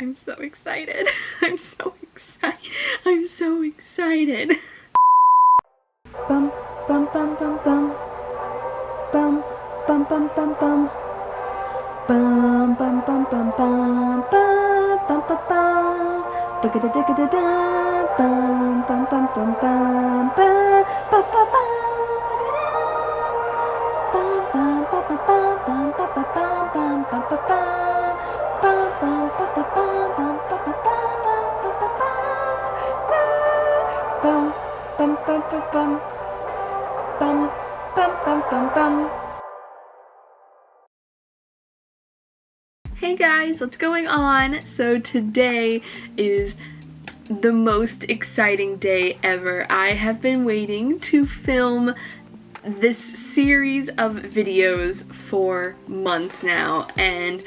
I'm so excited. I'm so excited. I'm so excited. Bum bum bum bum bum. Bum bum bum bum bum. Bum bum bum bum bum bum bum bum bum. Bugada digada da. Bum bum bum bum bum bum bum bum bum. Bum bum bum bum bum bum bum bum bum bum bum. Hey guys, what's going on? So today is the most exciting day ever. I have been waiting to film this series of videos for months now, and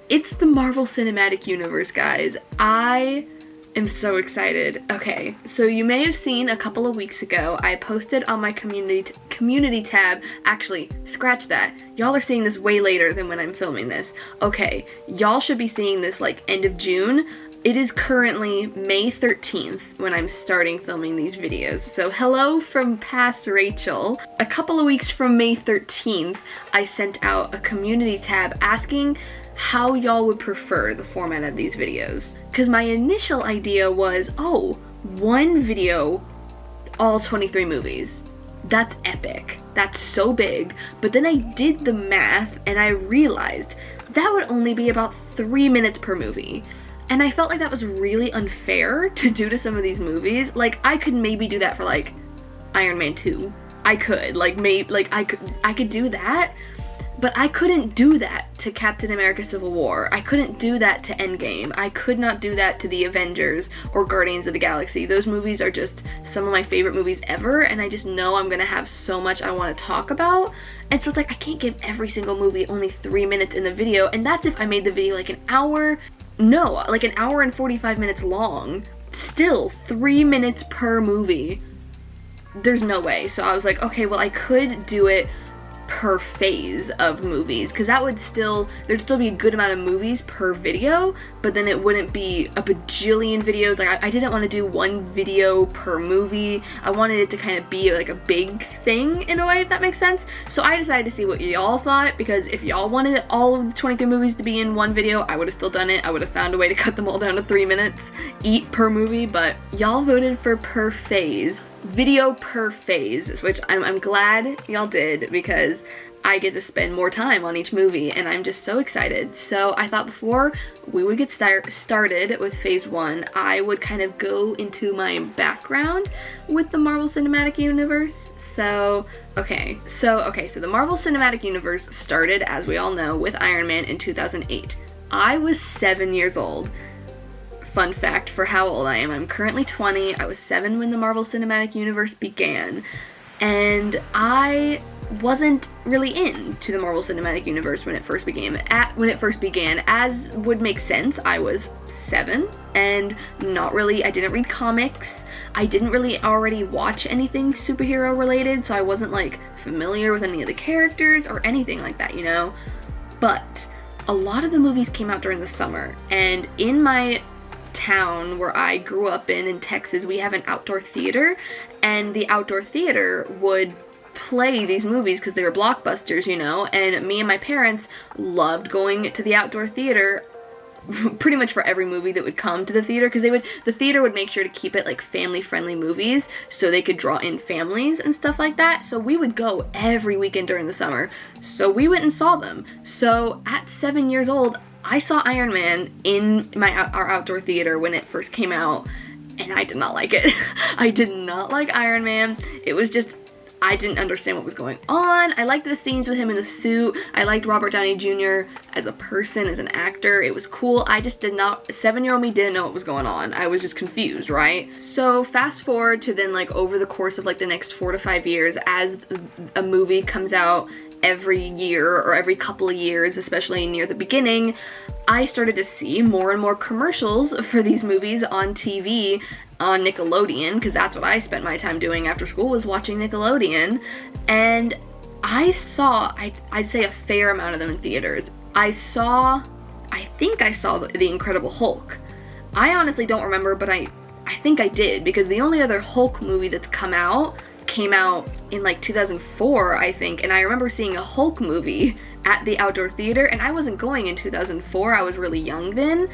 it's the Marvel Cinematic Universe, guys. I am so excited. Okay, so you may have seen a couple of weeks ago, I posted on my community tab. Actually, scratch that. Y'all are seeing this way later than when I'm filming this. Okay, y'all should be seeing this like end of June. It is currently May 13th when I'm starting filming these videos. So hello from past Rachel. A couple of weeks from May 13th, I sent out a community tab asking how y'all would prefer the format of these videos. Because my initial idea was, oh, one video, all 23 movies. That's epic. That's so big. But then I did the math and I realized that would only be about 3 minutes per movie. And I felt like that was really unfair to do to some of these movies. Like, I could maybe do that for like Iron Man 2. I could, I could do that. But I couldn't do that to Captain America Civil War. I couldn't do that to Endgame. I could not do that to the Avengers or Guardians of the Galaxy. Those movies are just some of my favorite movies ever, and I just know I'm gonna have so much I want to talk about. And so it's like, I can't give every single movie only 3 minutes in the video, and that's if I made the video like an hour. No, like an hour and 45 minutes long. Still, 3 minutes per movie. There's no way. So I was like, okay, well, I could do it per phase of movies, because that would there'd still be a good amount of movies per video, but then it wouldn't be a bajillion videos. Like, I didn't want to do one video per movie. I wanted it to kind of be like a big thing in a way, if that makes sense. So I decided to see what y'all thought, because if y'all wanted all of the 23 movies to be in one video, I would have still done it. I would have found a way to cut them all down to 3 minutes each per movie, but y'all voted for per phase. Video per phase, which I'm glad y'all did, because I get to spend more time on each movie and I'm just so excited. So I thought before we would get started with phase 1, I would kind of go into my background with the Marvel Cinematic Universe. So the Marvel Cinematic Universe started, as we all know, with Iron Man in 2008. I was 7 years old. Fun fact for how old I am: I'm currently 20. I was 7 when the Marvel Cinematic Universe began, and I wasn't really into the Marvel Cinematic Universe when it first began. As would make sense, I was 7 and I didn't read comics. I didn't really already watch anything superhero related, so I wasn't like familiar with any of the characters or anything like that, you know. But a lot of the movies came out during the summer, and in my town where I grew up in Texas, we have an outdoor theater, and the outdoor theater would play these movies because they were blockbusters, you know, and me and my parents loved going to the outdoor theater pretty much for every movie that would come to the theater, because the theater would make sure to keep it like family-friendly movies so they could draw in families and stuff like that. So we would go every weekend during the summer. So we went and saw them. So at 7 years old, I saw Iron Man in our outdoor theater when it first came out, and I did not like it. I did not like Iron Man. It was just, I didn't understand what was going on. I liked the scenes with him in the suit. I liked Robert Downey Jr. as a person, as an actor. It was cool. I just did not, 7-year-old me didn't know what was going on. I was just confused, right? So fast forward to then, like, over the course of like the next 4 to 5 years, as a movie comes out every year or every couple of years, especially near the beginning, I started to see more and more commercials for these movies on TV on Nickelodeon, because that's what I spent my time doing after school, was watching Nickelodeon. And I saw, I'd say a fair amount of them in theaters. I I think I saw the Incredible Hulk. I honestly don't remember, but I think I did, because the only other Hulk movie that's came out in like 2004, I think, and I remember seeing a Hulk movie at the outdoor theater, and I wasn't going in 2004, I was really young then,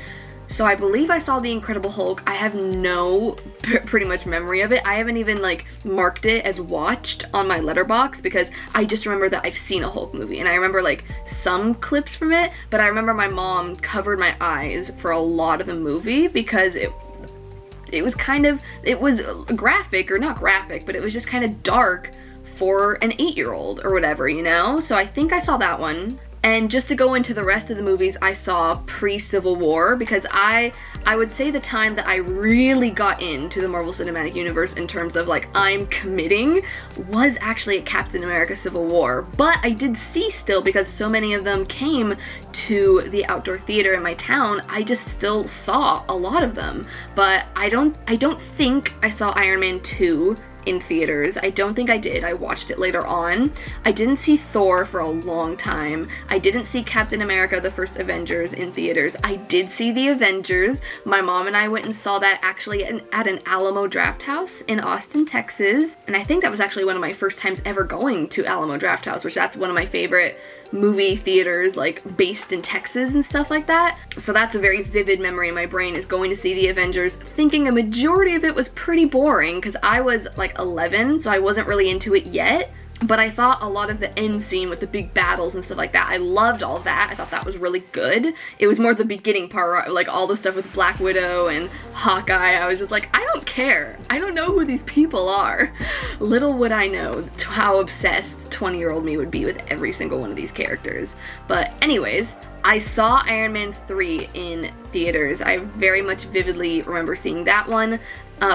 so I believe I saw the Incredible Hulk. I have no pretty much memory of it. I haven't even like marked it as watched on my letterboxd, because I just remember that I've seen a Hulk movie, and I remember like some clips from it, but I remember my mom covered my eyes for a lot of the movie because it was graphic, or not graphic, but it was just kind of dark for an 8-year-old or whatever, you know? So I think I saw that one. And just to go into the rest of the movies, I saw pre-Civil War, because I would say the time that I really got into the Marvel Cinematic Universe in terms of like I'm committing was actually at Captain America Civil War. But I did see still, because so many of them came to the outdoor theater in my town, I just still saw a lot of them. But I don't think I saw Iron Man 2 in theaters. I don't think I did. I watched it later on. I didn't see Thor for a long time. I didn't see Captain America: The First Avengers in theaters. I did see The Avengers. My mom and I went and saw that actually at an Alamo Drafthouse in Austin, Texas. And I think that was actually one of my first times ever going to Alamo Drafthouse, which that's one of my favorite movie theaters, like based in Texas and stuff like that. So that's a very vivid memory in my brain, is going to see The Avengers, thinking a majority of it was pretty boring because I was like 11, so I wasn't really into it yet. But I thought a lot of the end scene with the big battles and stuff like that, I loved all of that. I thought that was really good. It was more the beginning part, like all the stuff with Black Widow and Hawkeye. I was just like, I don't care. I don't know who these people are. Little would I know how obsessed 20-year-old me would be with every single one of these characters. But anyways, I saw Iron Man 3 in theaters. I very much vividly remember seeing that one.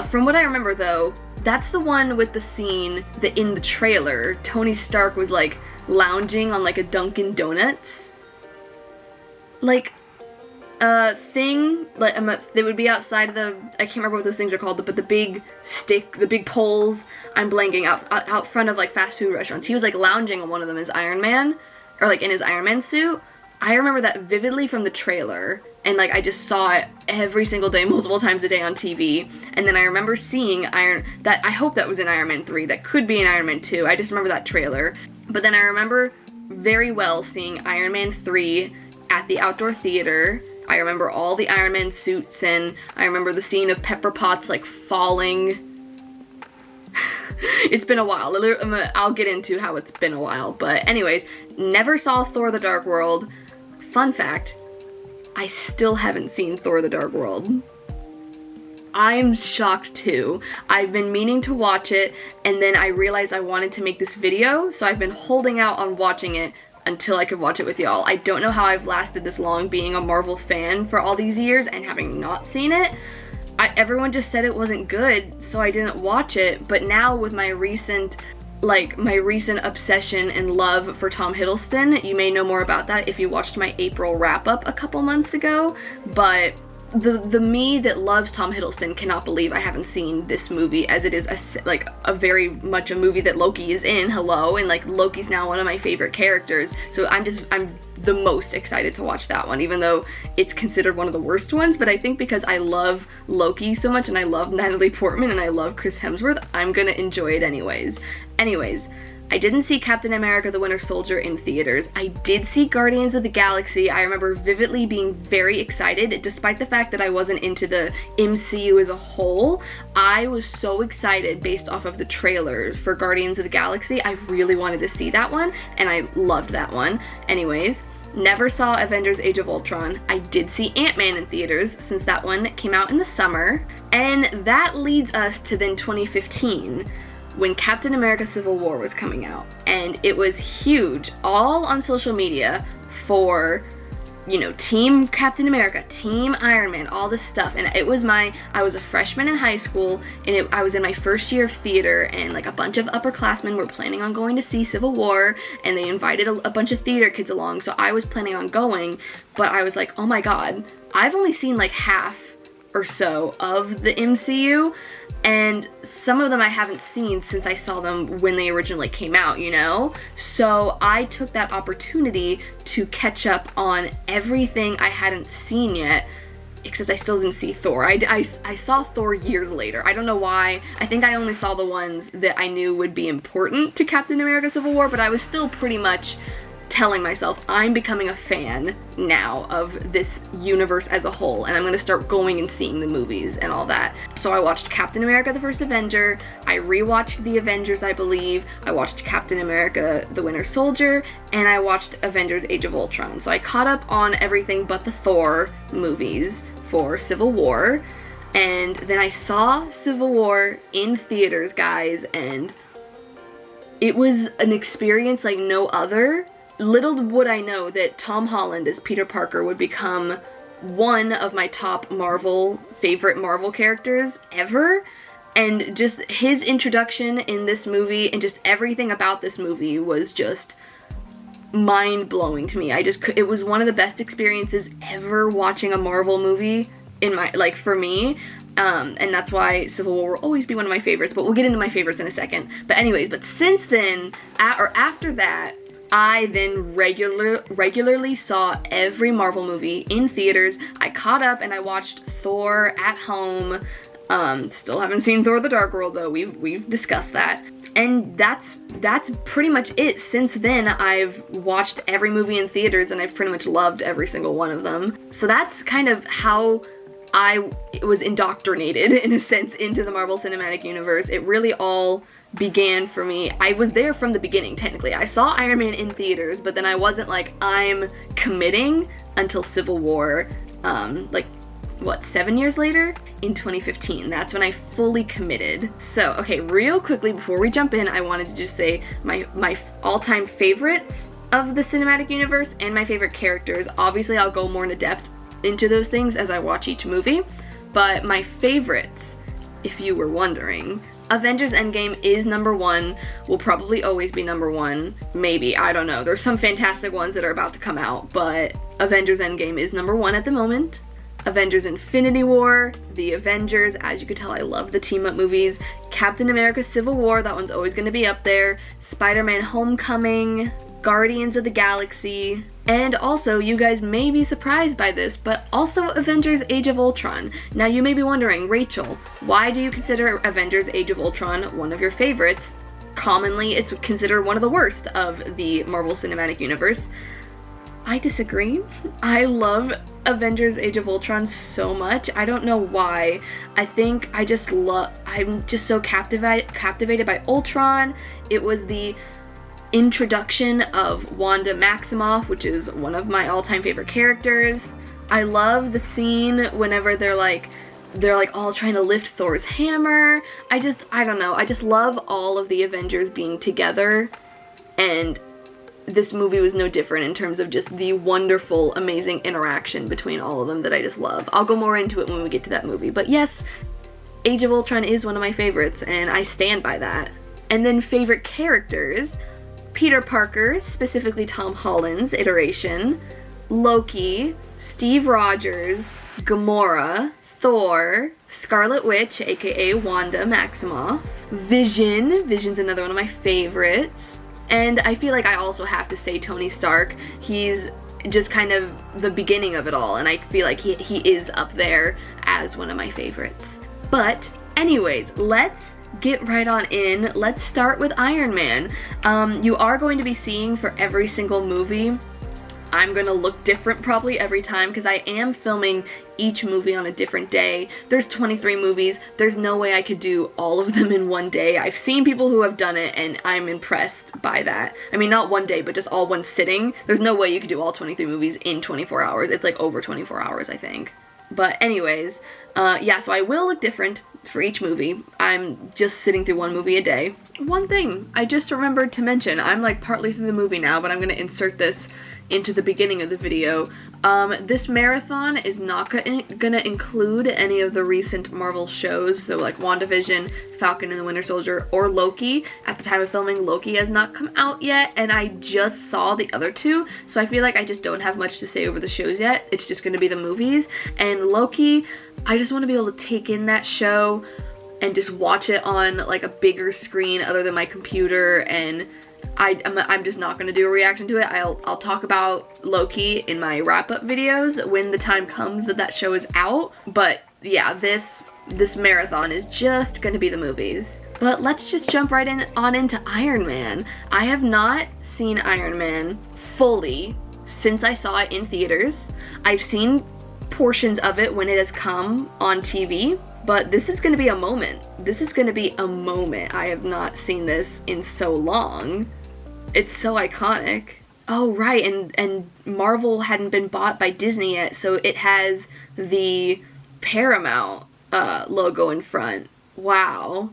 From what I remember though, that's the one with the scene that in the trailer, Tony Stark was like lounging on like a Dunkin' Donuts like thing, like they would be outside of the, I can't remember what those things are called, but the big stick, the big poles, I'm blanking, out front of like fast food restaurants. He was like lounging on one of them as Iron Man, or like in his Iron Man suit. I remember that vividly from the trailer, and like I just saw it every single day, multiple times a day on TV. And then I remember seeing I hope that was in Iron Man 3, that could be in Iron Man 2, I just remember that trailer. But then I remember very well seeing Iron Man 3 at the outdoor theater. I remember all the Iron Man suits, and I remember the scene of Pepper Potts like falling. It's been a while. I'll get into how it's been a while. But anyways, never saw Thor: The Dark World. Fun fact, I still haven't seen Thor: The Dark World. I'm shocked too. I've been meaning to watch it, and then I realized I wanted to make this video, so I've been holding out on watching it until I could watch it with y'all. I don't know how I've lasted this long being a Marvel fan for all these years and having not seen it. Everyone just said it wasn't good, so I didn't watch it. But now with my recent obsession and love for Tom Hiddleston, you may know more about that if you watched my April wrap-up a couple months ago, but the me that loves Tom Hiddleston cannot believe I haven't seen this movie, as it is a very much a movie that Loki is in, hello, and like Loki's now one of my favorite characters, so I'm the most excited to watch that one, even though it's considered one of the worst ones. But I think because I love Loki so much, and I love Natalie Portman, and I love Chris Hemsworth, I'm gonna enjoy it anyways. I didn't see Captain America: The Winter Soldier in theaters. I did see Guardians of the Galaxy. I remember vividly being very excited, despite the fact that I wasn't into the MCU as a whole. I was so excited based off of the trailers for Guardians of the Galaxy. I really wanted to see that one, and I loved that one. Anyways, never saw Avengers: Age of Ultron. I did see Ant-Man in theaters, since that one came out in the summer. And that leads us to then 2015. When Captain America Civil War was coming out, and it was huge all on social media for, you know, Team Captain America, Team Iron Man, all this stuff. And I was a freshman in high school, and I was in my first year of theater, and like a bunch of upperclassmen were planning on going to see Civil War, and they invited a bunch of theater kids along, so I was planning on going. But I was like, oh my god, I've only seen like half or so of the MCU, and some of them I haven't seen since I saw them when they originally came out, you know? So I took that opportunity to catch up on everything I hadn't seen yet, except I still didn't see Thor. I saw Thor years later. I don't know why. I think I only saw the ones that I knew would be important to Captain America Civil War, but I was still pretty much telling myself I'm becoming a fan now of this universe as a whole, and I'm gonna start going and seeing the movies and all that. So I watched Captain America the First Avenger, I rewatched The Avengers, I believe, I watched Captain America the Winter Soldier, and I watched Avengers Age of Ultron. So I caught up on everything but the Thor movies for Civil War, and then I saw Civil War in theaters, guys, and it was an experience like no other. Little would I know that Tom Holland as Peter Parker would become one of my top favorite Marvel characters ever. And just his introduction in this movie and just everything about this movie was just mind-blowing to me. It was one of the best experiences ever watching a Marvel movie for me. And that's why Civil War will always be one of my favorites, but we'll get into my favorites in a second. But anyways, since then, after that, I then regularly saw every Marvel movie in theaters. I caught up and I watched Thor at home. Still haven't seen Thor the Dark World though, we've discussed that. And that's pretty much it. Since then, I've watched every movie in theaters and I've pretty much loved every single one of them. So that's kind of how I was indoctrinated, in a sense, into the Marvel Cinematic Universe. It really all began for me. I was there from the beginning, technically. I saw Iron Man in theaters, but then I wasn't like, I'm committing until Civil War, 7 years later? In 2015. That's when I fully committed. So, okay, real quickly, before we jump in, I wanted to just say my all-time favorites of the cinematic universe and my favorite characters. Obviously, I'll go more into depth into those things as I watch each movie, but my favorites, if you were wondering, Avengers Endgame is number one, will probably always be number one, maybe, I don't know. There's some fantastic ones that are about to come out, but Avengers Endgame is number one at the moment. Avengers Infinity War, The Avengers, as you could tell I love the team-up movies, Captain America Civil War, that one's always gonna be up there, Spider-Man Homecoming, Guardians of the Galaxy, and also, you guys may be surprised by this, but also Avengers Age of Ultron. Now you may be wondering, Rachel, why do you consider Avengers Age of Ultron one of your favorites? Commonly, it's considered one of the worst of the Marvel Cinematic Universe. I disagree. I love Avengers Age of Ultron so much. I don't know why. I think I'm just so captivated by Ultron. It was the introduction of Wanda Maximoff, which is one of my all-time favorite characters. I love the scene whenever they're all trying to lift Thor's hammer. I don't know. I just love all of the Avengers being together, and this movie was no different in terms of just the wonderful, amazing interaction between all of them that I just love. I'll go more into it when we get to that movie, but yes, Age of Ultron is one of my favorites, and I stand by that. And then favorite characters: Peter Parker, specifically Tom Holland's iteration, Loki, Steve Rogers, Gamora, Thor, Scarlet Witch, aka Wanda Maximoff, Vision's another one of my favorites, and I feel like I also have to say Tony Stark. He's just kind of the beginning of it all, and I feel like he is up there as one of my favorites. But anyways, let's get right on in. Let's start with Iron Man. You are going to be seeing for every single movie, I'm gonna look different probably every time because I am filming each movie on a different day. There's 23 movies. There's no way I could do all of them in one day. I've seen people who have done it and I'm impressed by that. I mean, not one day, but just all one sitting. There's no way you could do all 23 movies in 24 hours. It's like over 24 hours, I think. But anyways, yeah, so I will look different for each movie. I'm just sitting through one movie a day. One thing I just remembered to mention, I'm like partly through the movie now, but I'm gonna insert this into the beginning of the video. This marathon is not gonna include any of the recent Marvel shows, so like WandaVision, Falcon and the Winter Soldier, or Loki. At the time of filming, Loki has not come out yet, and I just saw the other two, so I feel like I just don't have much to say over the shows yet. It's just gonna be the movies. And Loki, I just want to be able to take in that show and just watch it on like a bigger screen other than my computer, and I'm just not gonna do a reaction to it. I'll talk about Loki in my wrap-up videos when the time comes that show is out. But yeah, this marathon is just gonna be the movies. But let's just jump right on into Iron Man. I have not seen Iron Man fully since I saw it in theaters. I've seen portions of it when it has come on TV, but this is gonna be a moment. This is gonna be a moment. I have not seen this in so long. It's so iconic. Oh, right, and Marvel hadn't been bought by Disney yet, so it has the Paramount logo in front. Wow.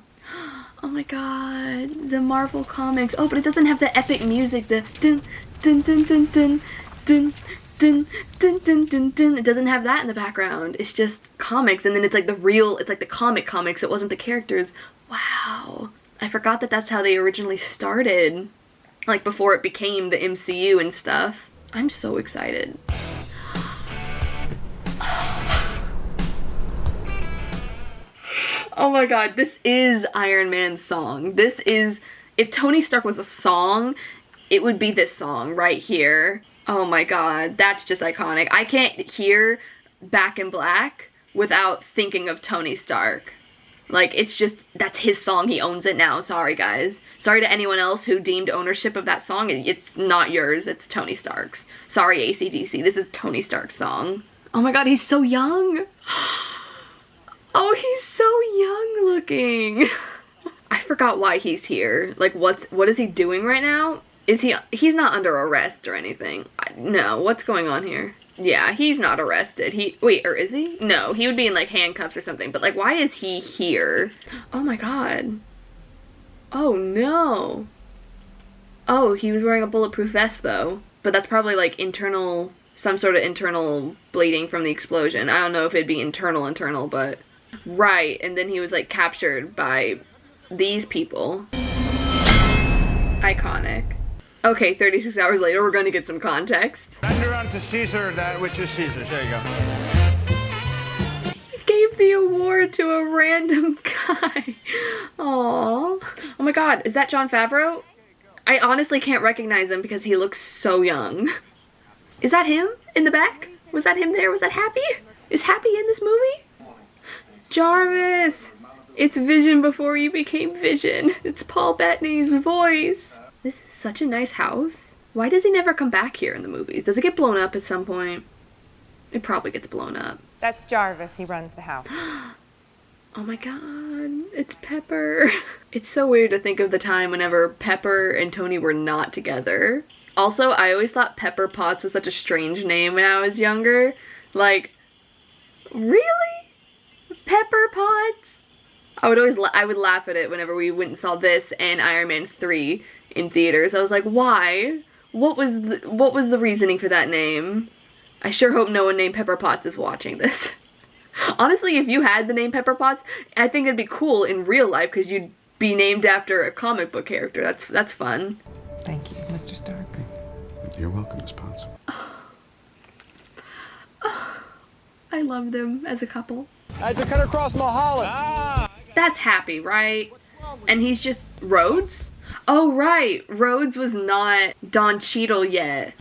Oh my god, the Marvel comics. Oh, but it doesn't have the epic music, the dun dun dun dun dun dun dun dun dun dun dun. It doesn't have that in the background. It's just comics, and then it's like it's like the comics. It wasn't the characters. Wow. I forgot that that's how they originally started. Like before it became the MCU and stuff. I'm so excited. Oh my god, this is Iron Man's song. This is, if Tony Stark was a song, it would be this song right here. Oh my god, that's just iconic. I can't hear Back in Black without thinking of Tony Stark. Like, it's just, that's his song, he owns it now. Sorry guys. Sorry to anyone else who deemed ownership of that song. It's not yours, it's Tony Stark's. Sorry AC/DC, this is Tony Stark's song. Oh my god, he's so young. Oh, he's so young looking. I forgot why he's here. Like, what is he doing right now? He's not under arrest or anything. No, what's going on here? Yeah, he's not arrested. Wait, or is he? No, he would be in like handcuffs or something, but like, why is he here? Oh my god. Oh no. Oh, he was wearing a bulletproof vest though. But that's probably like some sort of internal bleeding from the explosion. I don't know if it'd be internal, but. Right, and then he was like captured by these people. Iconic. Okay, 36 hours later, we're gonna get some context. Render unto Caesar that which is Caesar's. There you go. He gave the award to a random guy. Aww. Oh my god, is that Jon Favreau? I honestly can't recognize him because he looks so young. Is that him in the back? Was that him there? Was that Happy? Is Happy in this movie? Jarvis! It's Vision before you became Vision. It's Paul Bettany's voice. This is such a nice house. Why does he never come back here in the movies? Does it get blown up at some point? It probably gets blown up. That's Jarvis. He runs the house. Oh my god, it's Pepper. It's so weird to think of the time whenever Pepper and Tony were not together. Also, I always thought Pepper Potts was such a strange name when I was younger. Like, really? Pepper Potts? I would laugh at it whenever we went and saw this and Iron Man 3 in theaters. I was like, why? What was the reasoning for that name? I sure hope no one named Pepper Potts is watching this. Honestly, if you had the name Pepper Potts, I think it'd be cool in real life because you'd be named after a comic book character. That's fun. Thank you, Mr. Stark. You're welcome, Miss Potts. I love them as a couple. I had to cut across Mulholland. That's Happy, right? And he's just Rhodes? Oh, right. Rhodes was not Don Cheadle yet.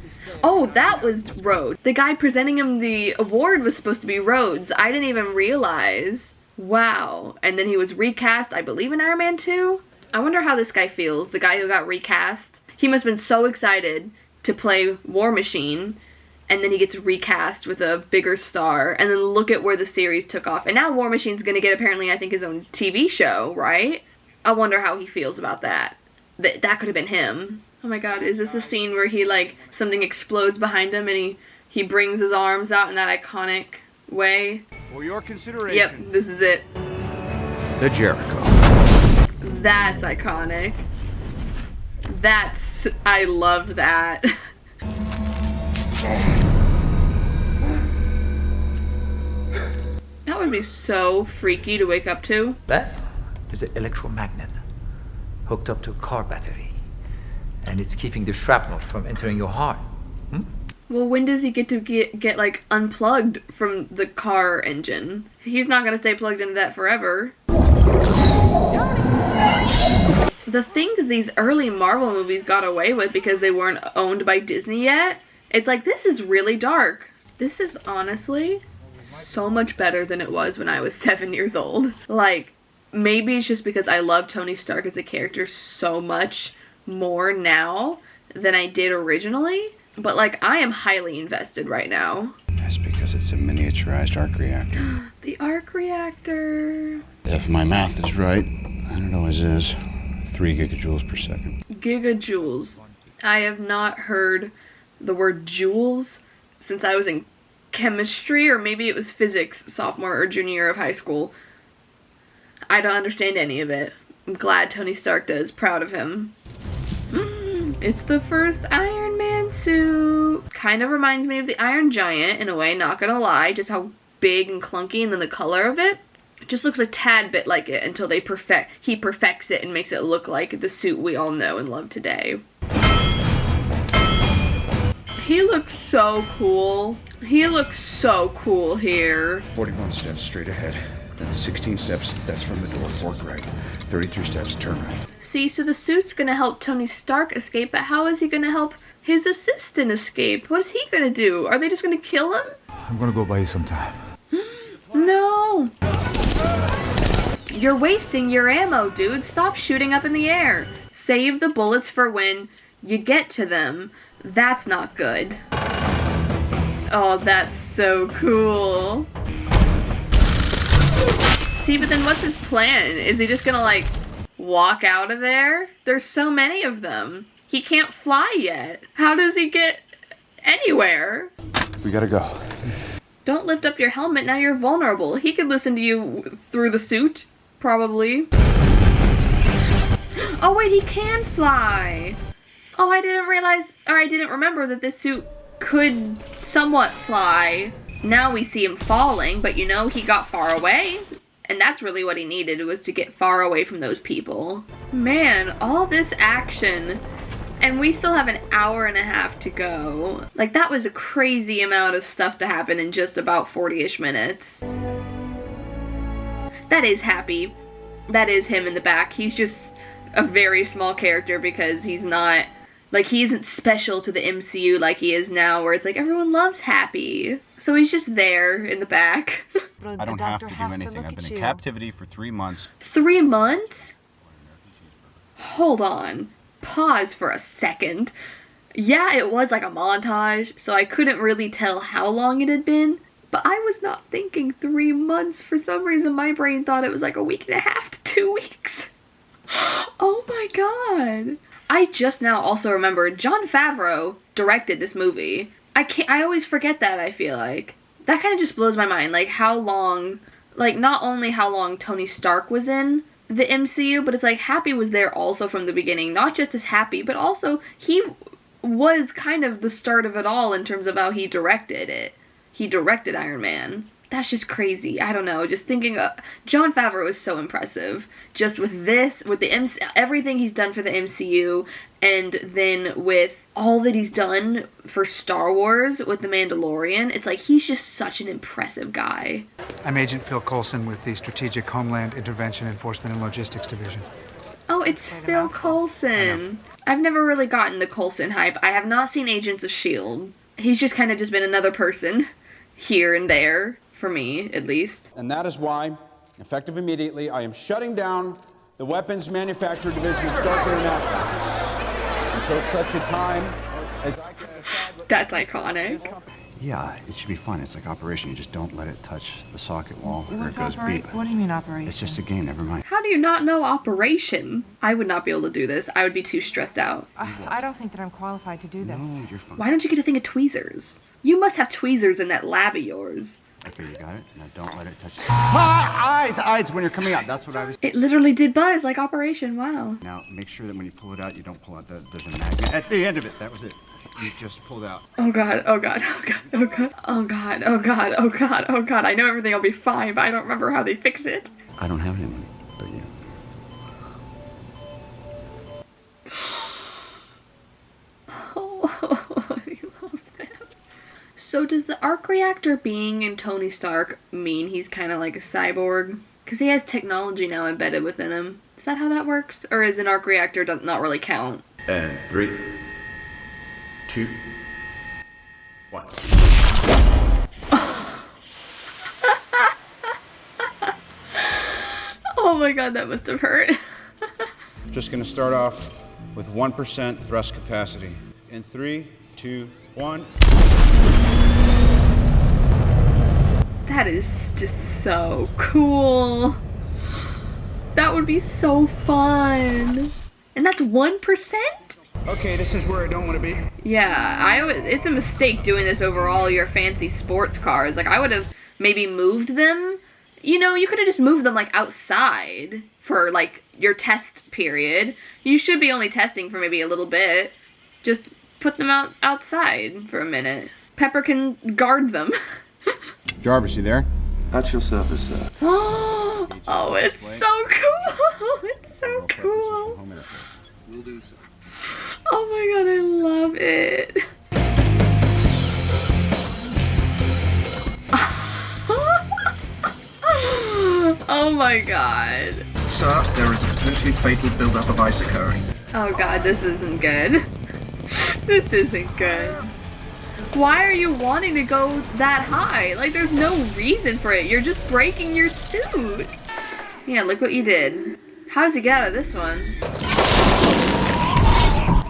Oh, that was Rhodes. The guy presenting him the award was supposed to be Rhodes. I didn't even realize. Wow. And then he was recast, I believe, in Iron Man 2? I wonder how this guy feels, the guy who got recast. He must have been so excited to play War Machine, and then he gets recast with a bigger star, and then look at where the series took off. And now War Machine's gonna get, apparently, I think, his own TV show, right? I wonder how he feels about that. That could have been him. Oh my god, is this the scene where he, like, something explodes behind him and he brings his arms out in that iconic way? For your consideration. Yep, this is it. The Jericho. That's iconic. I love that. That would be so freaky to wake up to. That is an electromagnet hooked up to a car battery, and it's keeping the shrapnel from entering your heart. Well, when does he get to get like unplugged from the car engine? He's not gonna stay plugged into that forever. The things these early Marvel movies got away with because they weren't owned by Disney yet, it's like, this is really dark. This is honestly so much better than it was when I was 7 years old. Like, maybe it's just because I love Tony Stark as a character so much more now than I did originally, but like, I am highly invested right now. That's because it's a miniaturized arc reactor. The arc reactor. If my math is right, I don't know, it is 3 gigajoules per second. Gigajoules. I have not heard the word joules since I was in chemistry, or maybe it was physics sophomore or junior year of high school. I don't understand any of it. I'm glad Tony Stark does. Proud of him. It's the first Iron Man suit. Kind of reminds me of the Iron Giant in a way, not gonna lie. Just how big and clunky, and then the color of it just looks a tad bit like it until he perfects it and makes it look like the suit we all know and love today. He looks so cool. He looks so cool here. 41 steps straight ahead. Then 16 steps, that's from the door, fork right. 33 steps, turn right. See, so the suit's gonna help Tony Stark escape, but how is he gonna help his assistant escape? What is he gonna do? Are they just gonna kill him? I'm gonna go buy you some time. No. You're wasting your ammo, dude. Stop shooting up in the air. Save the bullets for when you get to them. That's not good. Oh, that's so cool. See, but then what's his plan? Is he just gonna, like, walk out of there? There's so many of them. He can't fly yet. How does he get anywhere? We gotta go. Don't lift up your helmet, now you're vulnerable. He could listen to you through the suit, probably. Oh wait, he can fly! Oh, I didn't realize, or I didn't remember that this suit could somewhat fly. Now we see him falling, but you know, he got far away. And that's really what he needed, was to get far away from those people. Man, all this action. And we still have an hour and a half to go. Like, that was a crazy amount of stuff to happen in just about 40-ish minutes. That is Happy. That is him in the back. He's just a very small character because he's not, like, he isn't special to the MCU like he is now, where it's like everyone loves Happy. So he's just there in the back. I don't have to do anything. I've been in captivity for 3 months. 3 months? Hold on. Pause for a second. Yeah, it was like a montage, so I couldn't really tell how long it had been, but I was not thinking 3 months. For some reason, my brain thought it was like a week and a half to 2 weeks. Oh my god. I just now also remembered Jon Favreau directed this movie. I always forget that, I feel like. That kind of just blows my mind, like how long, like not only how long Tony Stark was in the MCU, but it's like Happy was there also from the beginning, not just as Happy, but also he was kind of the start of it all in terms of how he directed it. He directed Iron Man. That's just crazy. I don't know, just thinking, Jon Favreau is so impressive. Just with this, with the everything he's done for the MCU, and then with all that he's done for Star Wars with The Mandalorian, it's like he's just such an impressive guy. I'm Agent Phil Coulson with the Strategic Homeland Intervention Enforcement and Logistics Division. Oh, it's Phil Coulson. I've never really gotten the Coulson hype. I have not seen Agents of S.H.I.E.L.D. He's just kind of just been another person here and there, for me, at least. And that is why, effective immediately, I am shutting down the Weapons Manufacturer Division of Stark International until such a time as I can decide. That's iconic. Yeah, it should be fun. It's like Operation. You just don't let it touch the socket wall or it What's goes beep. What do you mean operation? It's just a game, never mind. How do you not know Operation? I would not be able to do this. I would be too stressed out. I don't think that I'm qualified to do this. No, you're fine. Why don't you get a thing of tweezers? You must have tweezers in that lab of yours. Okay, you got it? Now don't let it touch the eyes when you're coming out. That's what I was... It literally did buzz like Operation, wow. Now, make sure that when you pull it out, you don't pull out there's a magnet at the end of it. That was it. You just pulled out. Oh god, oh god, oh god, oh god, oh god, oh god, oh god, oh god. I know everything will be fine, but I don't remember how they fix it. I don't have anyone, but you. Oh, I love that. So does the arc reactor being in Tony Stark mean he's kind of like a cyborg? Because he has technology now embedded within him. Is that how that works? Or is an arc reactor not really count? And 3, 2, 1. Oh my god, that must have hurt. Just gonna start off with 1% thrust capacity. In 3, 2, 1. That is just so cool. That would be so fun. And that's 1%? Okay, this is where I don't want to be. Yeah, it's a mistake doing this over all your fancy sports cars. Like, I would have maybe moved them. You know, you could have just moved them, like, outside for, like, your test period. You should be only testing for maybe a little bit. Just put them outside for a minute. Pepper can guard them. Jarvis, you there? At your service, sir. Oh, it's so cool. It's so cool. Will do, sir. Oh my god, I love it. Oh my god. Sir, there is a potentially fatal buildup of ice occurring. Oh god, this isn't good. This isn't good. Why are you wanting to go that high? Like, there's no reason for it. You're just breaking your suit. Yeah, look what you did. How does he get out of this one?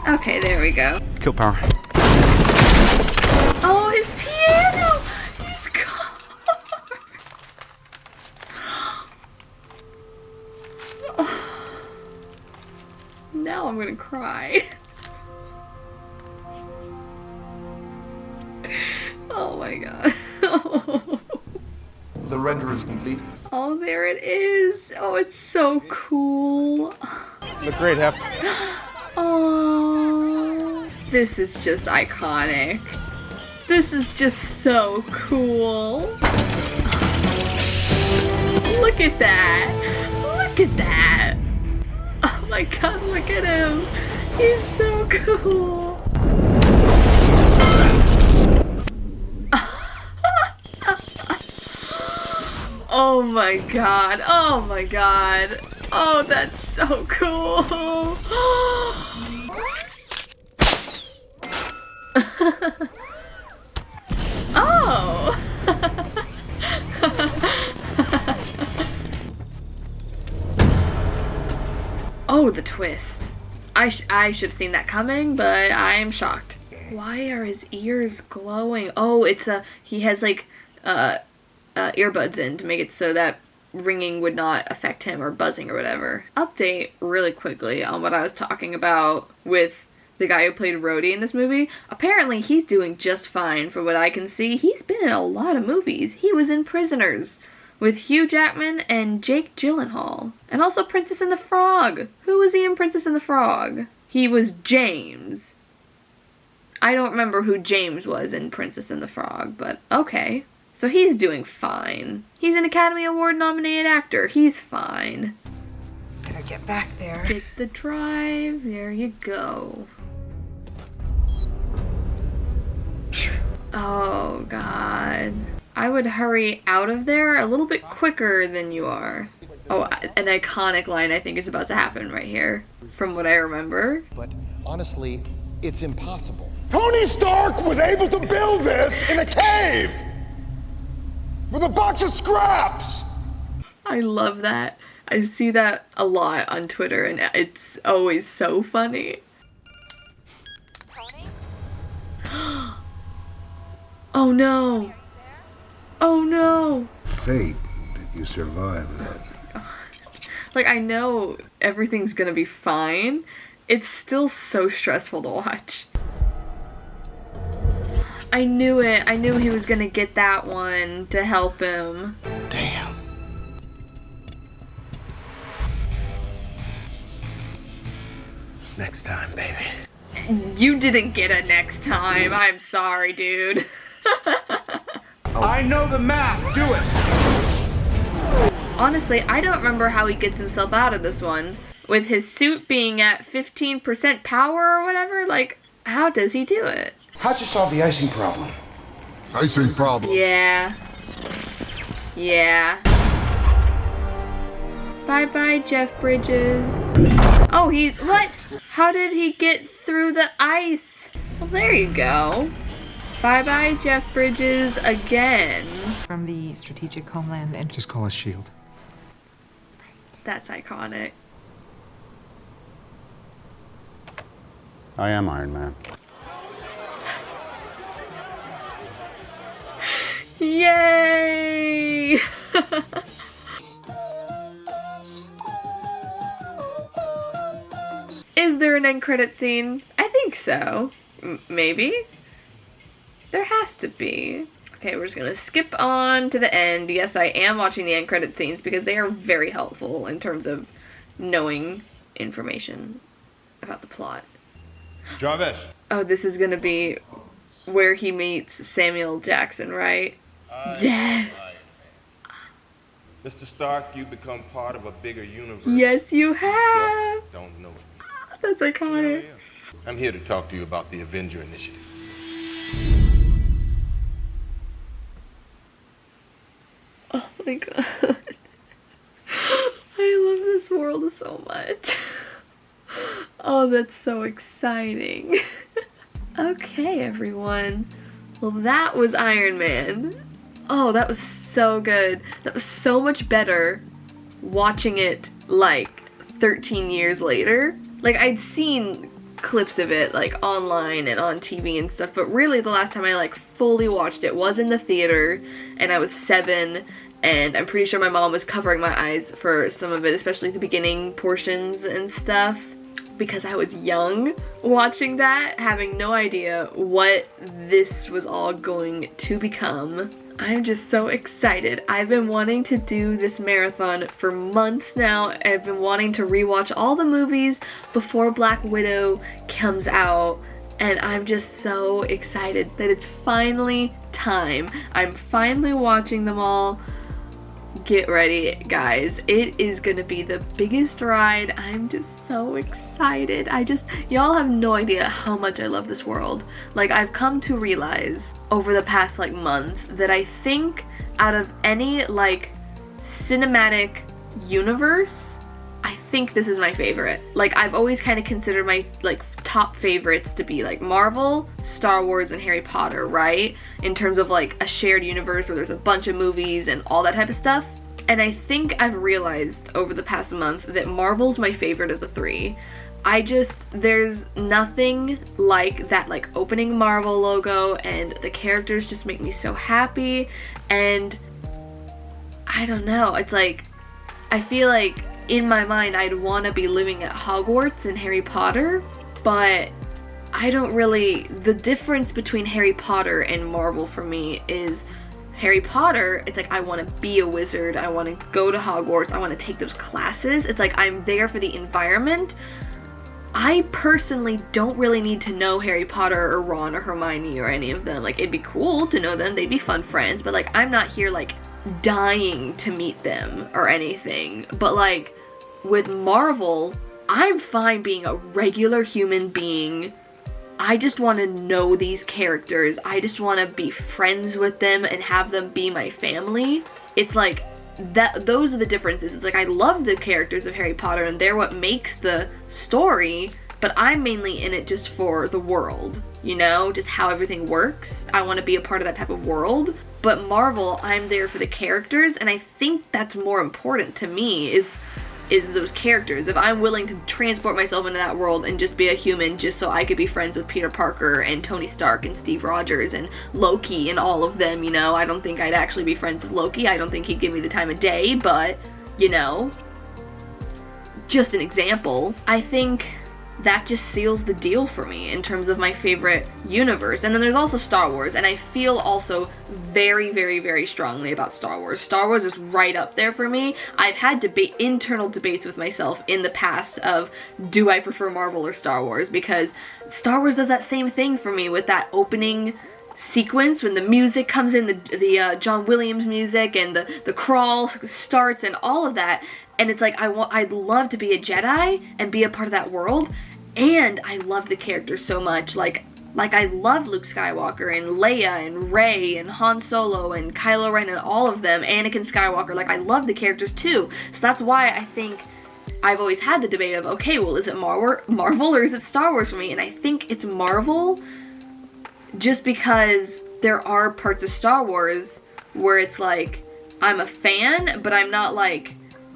Okay, there we go. Kill power. Oh, his piano! His car! Now I'm gonna cry. Oh my god. The render is complete. Oh, there it is. Oh, it's so cool. Look great, Hef. Oh, this is just iconic. This is just so cool. Look at that. Look at that. Oh my god, look at him. He's so cool. Oh my god. Oh my god. Oh, that's so cool. Oh. Oh, the twist. I should have seen that coming, but I am shocked. Why are his ears glowing? Oh, he has like earbuds in to make it so that ringing would not affect him, or buzzing or whatever. Update really quickly on what I was talking about with the guy who played Rhodey in this movie. Apparently he's doing just fine from what I can see. He's been in a lot of movies. He was in Prisoners with Hugh Jackman and Jake Gyllenhaal. And also Princess and the Frog. Who was he in Princess and the Frog? He was James. I don't remember who James was in Princess and the Frog, but okay. So he's doing fine. He's an Academy Award nominated actor. He's fine. Gotta get back there. Hit the drive. There you go. Oh, God. I would hurry out of there a little bit quicker than you are. Oh, an iconic line I think is about to happen right here, from what I remember. But honestly, it's impossible. Tony Stark was able to build this in a cave with a box of scraps. I love that. I see that a lot on Twitter, and it's always so funny. Tony? Oh no. Oh no. Fate that you survived that. Like, I know everything's gonna be fine. It's still so stressful to watch. I knew it. I knew he was gonna get that one to help him. Damn. Next time, baby. You didn't get a next time. I'm sorry, dude. I know the math. Do it. Honestly, I don't remember how he gets himself out of this one. With his suit being at 15% power or whatever, like, how does he do it? How'd you solve the icing problem? I see problem. Yeah. Yeah. Bye-bye, Jeff Bridges. Oh, what? How did he get through the ice? Well, there you go. Bye-bye, Jeff Bridges again. From the Strategic Homeland and Just call us S.H.I.E.L.D. That's iconic. I am Iron Man. Yay! Is there an end credit scene? I think so. Maybe? There has to be. Okay, we're just gonna skip on to the end. Yes, I am watching the end credit scenes because they are very helpful in terms of knowing information about the plot. Jarvis. Oh, this is gonna be where he meets Samuel Jackson, right? Yes! Mr. Stark, you become part of a bigger universe. Yes, you have! Just don't know it. That's iconic. I'm here to talk to you about the Avenger Initiative. Oh my god. I love this world so much. Oh, that's so exciting. Okay, everyone. Well, that was Iron Man. Oh, that was so good. That was so much better watching it, like, 13 years later. Like, I'd seen clips of it, like, online and on TV and stuff, but really the last time I, like, fully watched it was in the theater, and I was 7, and I'm pretty sure my mom was covering my eyes for some of it, especially the beginning portions and stuff, because I was young watching that, having no idea what this was all going to become. I'm just so excited. I've been wanting to do this marathon for months now. I've been wanting to rewatch all the movies before Black Widow comes out, and I'm just so excited that it's finally time. I'm finally watching them all. Get ready, guys. It is gonna be the biggest ride. I'm just so excited. Y'all have no idea how much I love this world. Like, I've come to realize over the past, like, month that I think out of any, like, cinematic universe, I think this is my favorite. Like, I've always kind of considered my, like, top favorites to be, like, Marvel, Star Wars, and Harry Potter, right? In terms of, like, a shared universe where there's a bunch of movies and all that type of stuff. And I think I've realized over the past month that Marvel's my favorite of the three. There's nothing like that, like, opening Marvel logo, and the characters just make me so happy, and I don't know, it's like, I feel like in my mind I'd want to be living at Hogwarts in Harry Potter, but I don't really, the difference between Harry Potter and Marvel for me is Harry Potter, it's like I want to be a wizard, I want to go to Hogwarts, I want to take those classes, it's like I'm there for the environment. I personally don't really need to know Harry Potter or Ron or Hermione or any of them. Like, it'd be cool to know them, they'd be fun friends, but like I'm not here like dying to meet them or anything. But like with Marvel, I'm fine being a regular human being. I just want to know these characters. I just want to be friends with them and have them be my family. It's like those are the differences. It's like I love the characters of Harry Potter and they're what makes the story, but I'm mainly in it just for the world, you know, just how everything works. I want to be a part of that type of world. But Marvel, I'm there for the characters, and I think that's more important to me is those characters. If I'm willing to transport myself into that world and just be a human just so I could be friends with Peter Parker and Tony Stark and Steve Rogers and Loki and all of them, you know, I don't think I'd actually be friends with Loki. I don't think he'd give me the time of day, but, you know, just an example. I think that just seals the deal for me in terms of my favorite universe. And then there's also Star Wars, and I feel also very, very, very strongly about Star Wars. Star Wars is right up there for me. I've had internal debates with myself in the past of, do I prefer Marvel or Star Wars? Because Star Wars does that same thing for me with that opening sequence when the music comes in, the John Williams music, and the crawl starts and all of that. And it's like, I'd love to be a Jedi and be a part of that world, and I love the characters so much. Like, Like, I love Luke Skywalker and Leia and Rey and Han Solo and Kylo Ren and all of them, Anakin Skywalker. Like, I love the characters too. So that's why I think I've always had the debate of, okay, well, is it Marvel or is it Star Wars for me? And I think it's Marvel, just because there are parts of Star Wars where it's like, I'm a fan, but I'm not like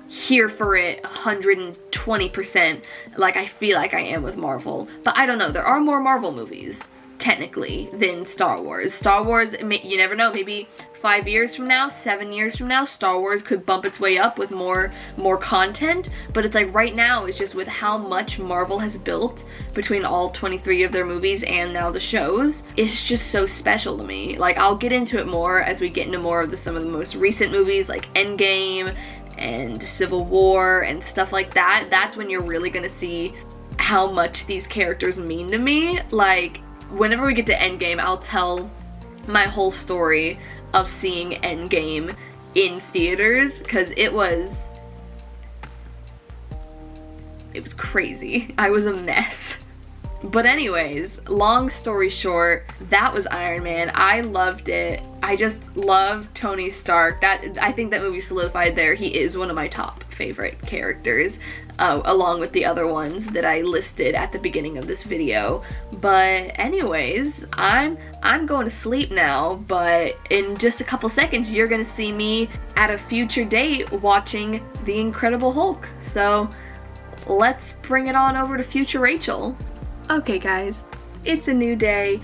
here for it 120% like I feel like I am with Marvel. But I don't know, there are more Marvel movies technically than Star Wars. Star Wars, you never know, maybe 5 years from now, 7 years from now, Star Wars could bump its way up with more content. But it's like right now, it's just with how much Marvel has built between all 23 of their movies and now the shows, it's just so special to me. Like, I'll get into it more as we get into more of some of the most recent movies like Endgame and Civil War and stuff like that. That's when you're really gonna see how much these characters mean to me. Like, whenever we get to Endgame, I'll tell my whole story of seeing Endgame in theaters, because it was crazy. I was a mess. But anyways, long story short, that was Iron Man. I loved it. I just love Tony Stark. I think that movie solidified there. He is one of my top favorite characters, along with the other ones that I listed at the beginning of this video. But anyways, I'm going to sleep now, but in just a couple seconds, you're gonna see me at a future date watching The Incredible Hulk. So let's bring it on over to future Rachel. Okay guys, it's a new day,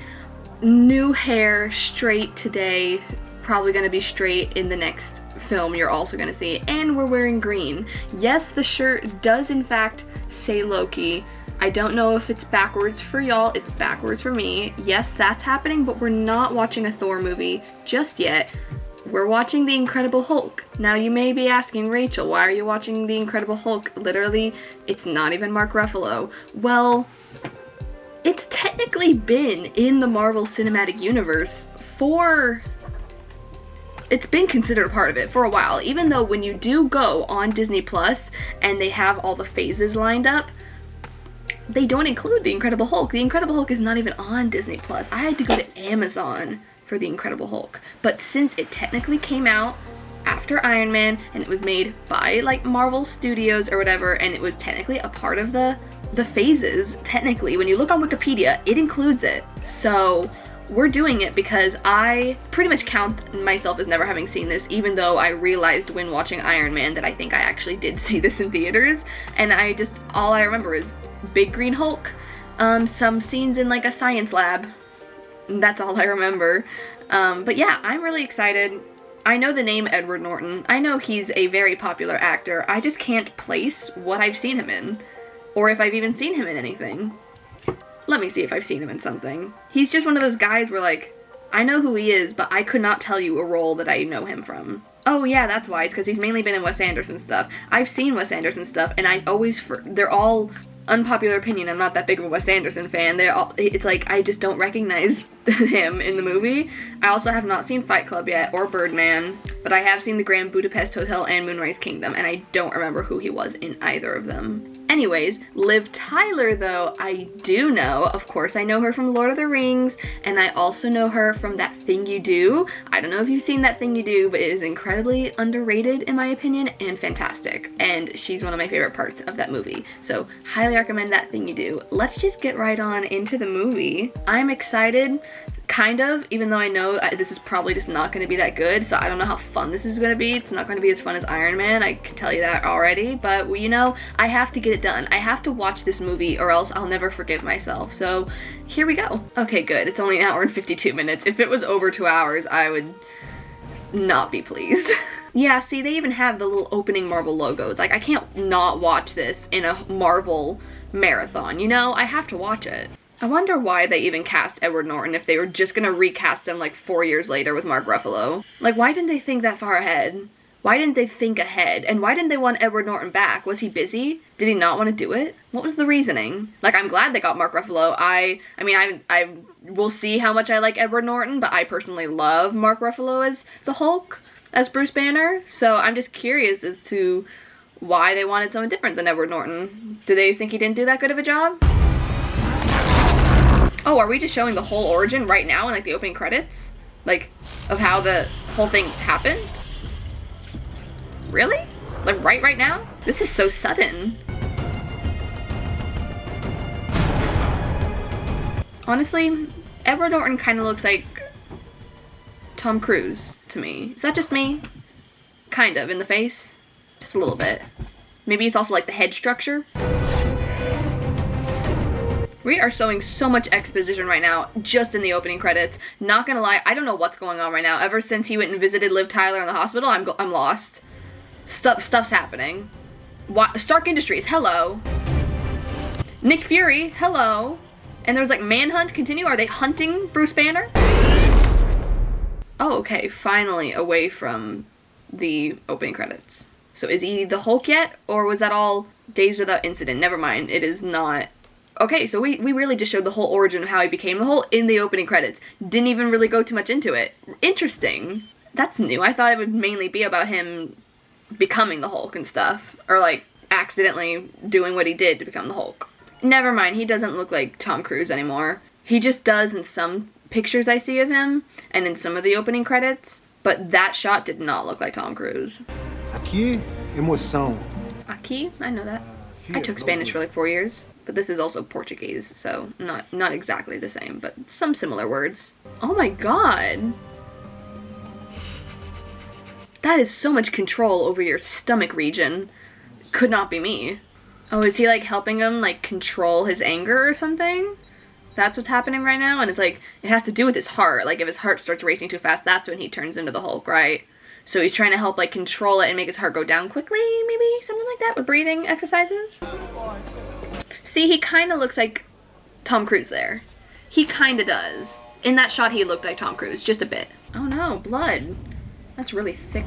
new hair, straight today, probably gonna be straight in the next film you're also gonna see, and we're wearing green. Yes, the shirt does in fact say Loki. I don't know if it's backwards for y'all, it's backwards for me. Yes, that's happening, but we're not watching a Thor movie just yet. We're watching The Incredible Hulk. Now you may be asking, Rachel, why are you watching The Incredible Hulk? Literally, it's not even Mark Ruffalo. Well, it's technically been in the Marvel Cinematic Universe it's been considered a part of it for a while, even though when you do go on Disney Plus and they have all the phases lined up, they don't include The Incredible Hulk. The Incredible Hulk is not even on Disney Plus. I had to go to Amazon for The Incredible Hulk. But since it technically came out after Iron Man and it was made by like Marvel Studios or whatever, and it was technically a part of the phases, technically, when you look on Wikipedia, it includes it. So we're doing it because I pretty much count myself as never having seen this, even though I realized when watching Iron Man that I think I actually did see this in theaters, and all I remember is big green Hulk, some scenes in like a science lab. That's all I remember. But yeah, I'm really excited. I know the name Edward Norton. I know he's a very popular actor. I just can't place what I've seen him in, or if I've even seen him in anything. Let me see if I've seen him in something. He's just one of those guys where like, I know who he is, but I could not tell you a role that I know him from. Oh yeah, that's why. It's because he's mainly been in Wes Anderson stuff. I've seen Wes Anderson stuff, and they're all unpopular opinion. I'm not that big of a Wes Anderson fan. It's like, I just don't recognize him in the movie. I also have not seen Fight Club yet, or Birdman, but I have seen The Grand Budapest Hotel and Moonrise Kingdom, and I don't remember who he was in either of them. Anyways, Liv Tyler though, I do know. Of course, I know her from Lord of the Rings, and I also know her from That Thing You Do. I don't know if you've seen That Thing You Do, but it is incredibly underrated in my opinion, and fantastic. And she's one of my favorite parts of that movie. So, highly recommend That Thing You Do. Let's just get right on into the movie. I'm excited, kind of, even though I know this is probably just not going to be that good, so I don't know how fun this is going to be. It's not going to be as fun as Iron Man, I can tell you that already, but you know, I have to get it done. I have to watch this movie or else I'll never forgive myself, so here we go. Okay, good. It's only an hour and 52 minutes. If it was over 2 hours, I would not be pleased. Yeah, see, they even have the little opening Marvel logo. It's like, I can't not watch this in a Marvel marathon, you know? I have to watch it. I wonder why they even cast Edward Norton if they were just gonna recast him like 4 years later with Mark Ruffalo. Like, why didn't they think that far ahead? Why didn't they think ahead? And why didn't they want Edward Norton back? Was he busy? Did he not want to do it? What was the reasoning? Like, I'm glad they got Mark Ruffalo. I mean, I will see how much I like Edward Norton, but I personally love Mark Ruffalo as the Hulk, as Bruce Banner. So I'm just curious as to why they wanted someone different than Edward Norton. Do they think he didn't do that good of a job? Oh, are we just showing the whole origin right now in like the opening credits? Like, of how the whole thing happened? Really? Like right now? This is so sudden. Honestly, Edward Norton kind of looks like Tom Cruise to me. Is that just me? Kind of, in the face. Just a little bit. Maybe it's also like the head structure. We are showing so much exposition right now, just in the opening credits. Not gonna lie, I don't know what's going on right now. Ever since he went and visited Liv Tyler in the hospital, I'm lost. Stuff's happening. Stark Industries, hello. Nick Fury, hello. And there's like Manhunt continue. Are they hunting Bruce Banner? Oh, okay, finally away from the opening credits. So is he the Hulk yet? Or was that all Days Without Incident? Never mind, it is not. Okay, so we really just showed the whole origin of how he became the Hulk in the opening credits. Didn't even really go too much into it. Interesting. That's new. I thought it would mainly be about him becoming the Hulk and stuff. Or like accidentally doing what he did to become the Hulk. Never mind, he doesn't look like Tom Cruise anymore. He just does in some pictures I see of him and in some of the opening credits. But that shot did not look like Tom Cruise. Aqui, emoção. Aqui? I know that. I took Spanish for like 4 years. But this is also Portuguese, so not exactly the same, but some similar words. Oh my god! That is so much control over your stomach region. Could not be me. Oh, is he like helping him like control his anger or something? That's what's happening right now? And it's like, it has to do with his heart. Like if his heart starts racing too fast, that's when he turns into the Hulk, right? So he's trying to help like control it and make his heart go down quickly, maybe? Something like that with breathing exercises? See, he kind of looks like Tom Cruise there. He kind of does. In that shot, he looked like Tom Cruise, just a bit. Oh no, blood. That's really thick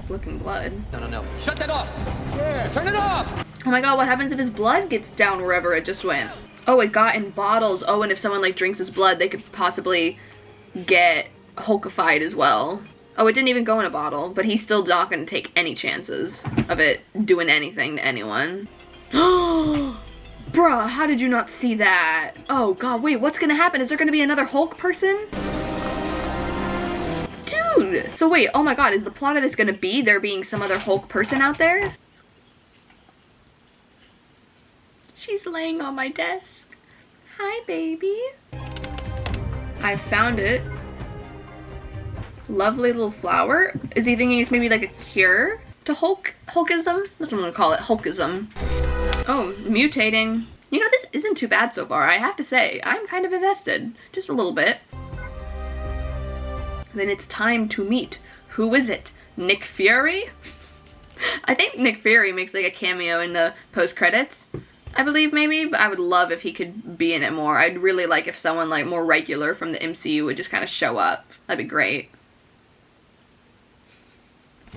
looking blood. No. Shut that off! Yeah, turn it off! Oh my god, what happens if his blood gets down wherever it just went? Oh, it got in bottles. Oh, and if someone like drinks his blood, they could possibly get Hulkified as well. Oh, it didn't even go in a bottle, but he's still not gonna take any chances of it doing anything to anyone. Bruh, how did you not see that? Oh god, wait, what's gonna happen? Is there gonna be another Hulk person? Dude! So wait, oh my god, is the plot of this gonna be there being some other Hulk person out there? She's laying on my desk. Hi, baby. I found it. Lovely little flower. Is he thinking it's maybe like a cure to Hulkism? That's what I'm gonna call it, Hulkism. Oh, mutating. You know, this isn't too bad so far, I have to say. I'm kind of invested. Just a little bit. Then it's time to meet. Who is it? Nick Fury? I think Nick Fury makes like a cameo in the post-credits. I believe maybe, but I would love if he could be in it more. I'd really like if someone like more regular from the MCU would just kind of show up. That'd be great.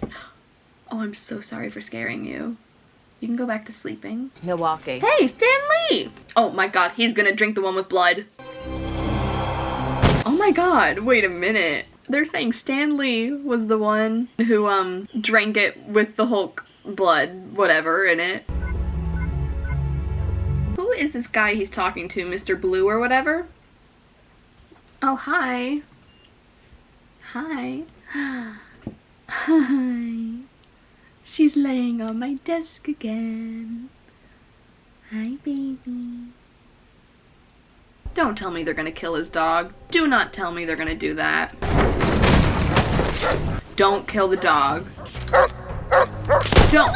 Oh, I'm so sorry for scaring you. You can go back to sleeping. Milwaukee. Hey, Stan Lee! Oh my god, he's gonna drink the one with blood. Oh my god, wait a minute. They're saying Stan Lee was the one who, drank it with the Hulk blood, whatever, in it. Who is this guy he's talking to, Mr. Blue or whatever? Oh, hi. Hi. Hi. She's laying on my desk again. Hi, baby. Don't tell me they're gonna kill his dog. Do not tell me they're gonna do that. Don't kill the dog. Don't.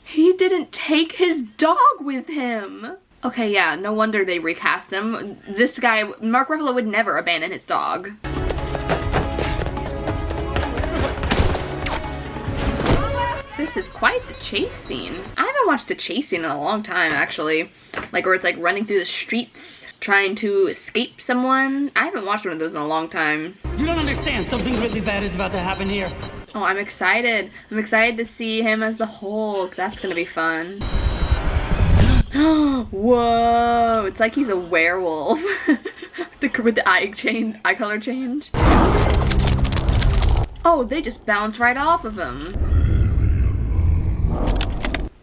He didn't take his dog with him. Okay, yeah, no wonder they recast him. This guy, Mark Ruffalo, would never abandon his dog. This is quite the chase scene. I haven't watched a chase scene in a long time, actually. Like, where it's like running through the streets, trying to escape someone. I haven't watched one of those in a long time. You don't understand. Something really bad is about to happen here. Oh, I'm excited. I'm excited to see him as the Hulk. That's gonna be fun. Whoa, it's like he's a werewolf. With the eye color change. Oh, they just bounce right off of him.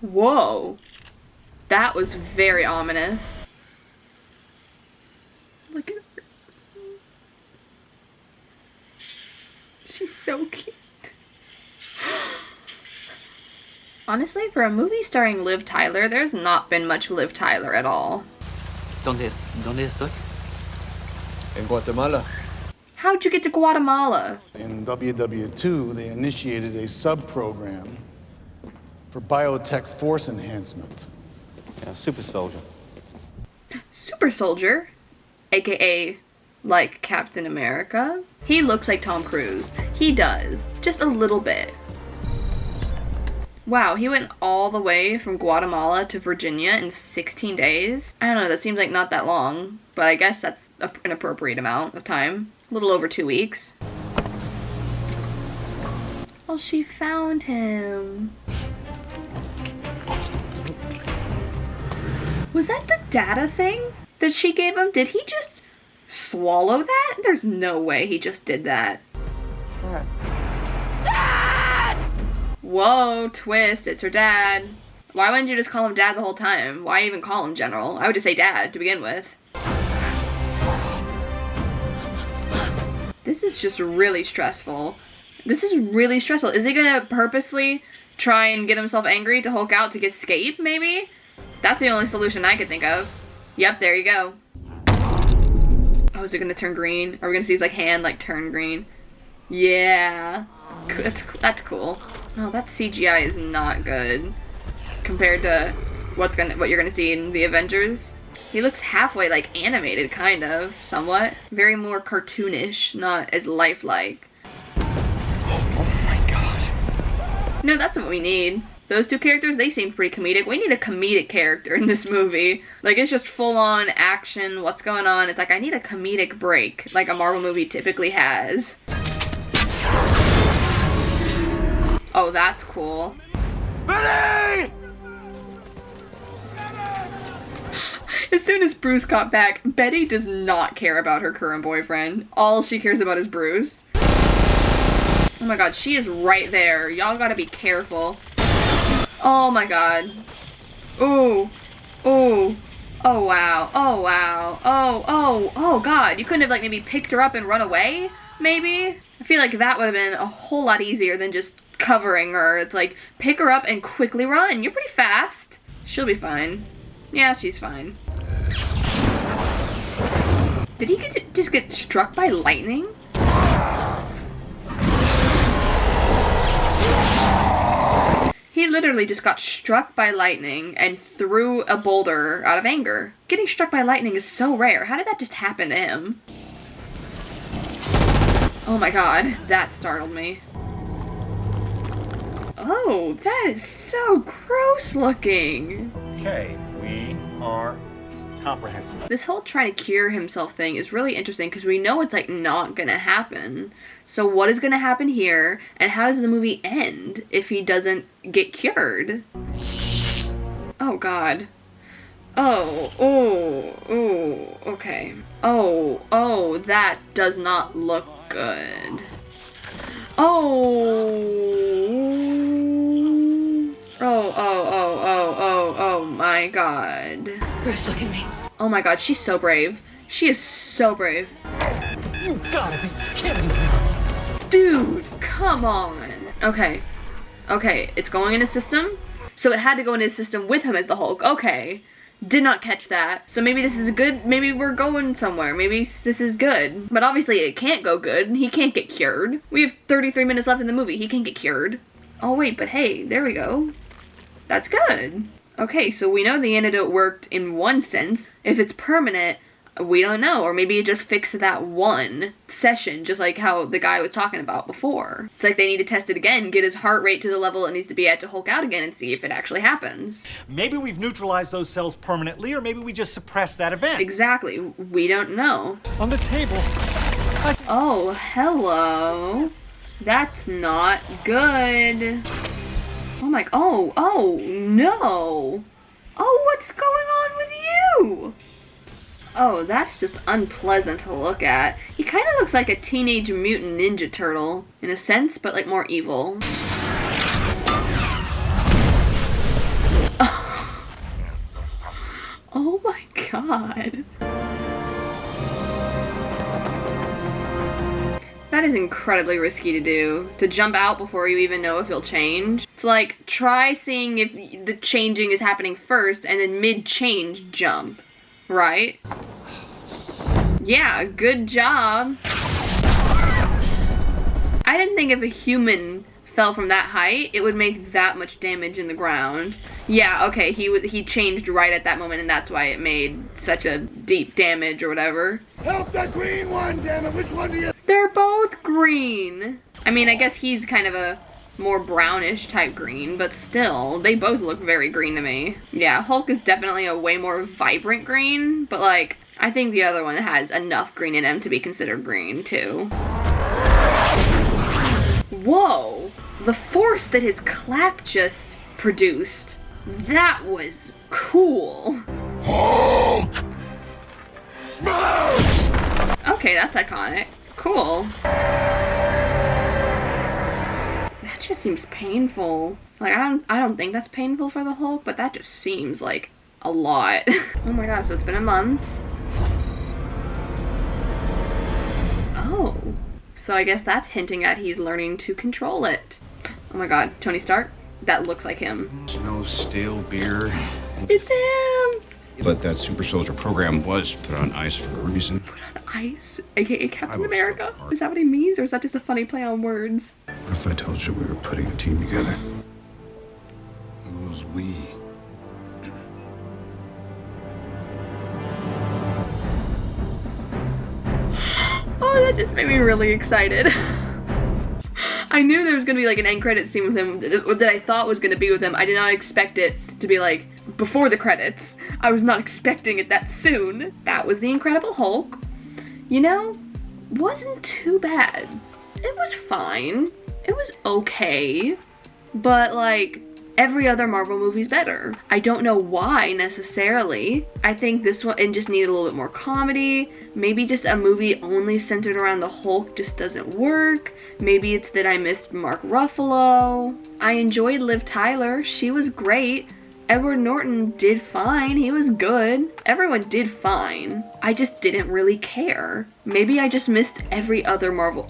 Whoa. That was very ominous. Look at her. She's so cute. Honestly, for a movie starring Liv Tyler, there's not been much Liv Tyler at all. ¿Dónde estoy? En Guatemala. How'd you get to Guatemala? In WW2, they initiated a sub-program for biotech force enhancement. Yeah, super soldier. Super Soldier, aka like Captain America. He looks like Tom Cruise. He does, just a little bit. Wow, he went all the way from Guatemala to Virginia in 16 days. I don't know, that seems like not that long, but I guess that's an appropriate amount of time. A little over 2 weeks. Oh, she found him. Was that the data thing that she gave him? Did he just swallow that? There's no way he just did that. What's that? Dad! Whoa, twist, it's her dad. Why wouldn't you just call him Dad the whole time? Why even call him General? I would just say Dad to begin with. This is just really stressful. This is really stressful. Is he gonna purposely try and get himself angry to Hulk out to escape, maybe? That's the only solution I could think of. Yep, there you go. Oh, is it gonna turn green? Are we gonna see his like hand like turn green? Yeah. That's cool. Oh, that CGI is not good compared to what you're gonna see in the Avengers. He looks halfway like animated, kind of, somewhat. Very more cartoonish, not as lifelike. Oh my god. No, that's what we need. Those two characters, they seem pretty comedic. We need a comedic character in this movie. Like, it's just full-on action, what's going on? It's like, I need a comedic break, like a Marvel movie typically has. Oh, that's cool. Betty! As soon as Bruce got back, Betty does not care about her current boyfriend. All she cares about is Bruce. Oh my god, she is right there. Y'all gotta be careful. Oh my god. Ooh. Ooh. Oh wow. Oh wow. Oh god. You couldn't have like maybe picked her up and run away? Maybe? I feel like that would have been a whole lot easier than just covering her. It's like, pick her up and quickly run. You're pretty fast. She'll be fine. Yeah, she's fine. Did he just get struck by lightning? He literally just got struck by lightning and threw a boulder out of anger. Getting struck by lightning is so rare. How did that just happen to him? Oh my god, that startled me. Oh, that is so gross looking. Okay, we are comprehensive. This whole trying to cure himself thing is really interesting because we know it's like not gonna happen. So what is gonna happen here, and how does the movie end if he doesn't get cured? Oh god. Oh, okay. Oh, that does not look good. Oh my god. Bruce, look at me. Oh my god, she's so brave. She is so brave. You've gotta be kidding me. Dude, come on. Okay, it's going in his system? So it had to go in his system with him as the Hulk. Okay, did not catch that. So maybe this is good, maybe we're going somewhere. Maybe this is good. But obviously it can't go good. He can't get cured. We have 33 minutes left in the movie. He can't get cured. Oh wait, but hey, there we go. That's good. Okay, so we know the antidote worked in one sense. If it's permanent, we don't know. Or maybe it just fixed that one session, just like how the guy was talking about before. It's like they need to test it again, get his heart rate to the level it needs to be at to Hulk out again and see if it actually happens. Maybe we've neutralized those cells permanently, or maybe we just suppressed that event. Exactly. We don't know. On the table. Oh, hello. That's not good. Oh my, oh no. Oh, what's going on with you? Oh, that's just unpleasant to look at. He kind of looks like a Teenage Mutant Ninja Turtle, in a sense, but like more evil. god. That is incredibly risky to do. To jump out before you even know if you'll change. It's like, try seeing if the changing is happening first and then mid-change jump. Right? Yeah, good job. I didn't think if a human fell from that height, it would make that much damage in the ground. Yeah, okay, he changed right at that moment and that's why it made such a deep damage or whatever. Help the green one, damn it! Which one do you... They're both green. I mean, I guess he's kind of a more brownish type green, but still, they both look very green to me. Yeah, Hulk is definitely a way more vibrant green, but like, I think the other one has enough green in him to be considered green too. Whoa! The force that his clap just produced, that was cool. Hulk! Smash! Okay, that's iconic. Cool. That just seems painful. Like, I don't think that's painful for the Hulk, but that just seems like a lot. Oh my god, so it's been a month. Oh. So I guess that's hinting at he's learning to control it. Oh my god, Tony Stark? That looks like him. Smell of stale beer. It's him! But that super soldier program was put on ice for a reason. Put on ice? AKA Captain America? Is that what he means, or is that just a funny play on words? What if I told you we were putting a team together? Who's we? Oh, that just made me really excited. I knew there was gonna be like an end credit scene with him that I thought was gonna be with him. I did not expect it to be like before the credits. I was not expecting it that soon. That was the Incredible Hulk. You know, wasn't too bad. It was fine. It was okay. But like, every other Marvel movie's better. I don't know why necessarily. I think this one just needed a little bit more comedy. Maybe just a movie only centered around the Hulk just doesn't work. Maybe it's that I missed Mark Ruffalo. I enjoyed Liv Tyler. She was great. Edward Norton did fine. He was good. Everyone did fine. I just didn't really care. Maybe I just missed every other Marvel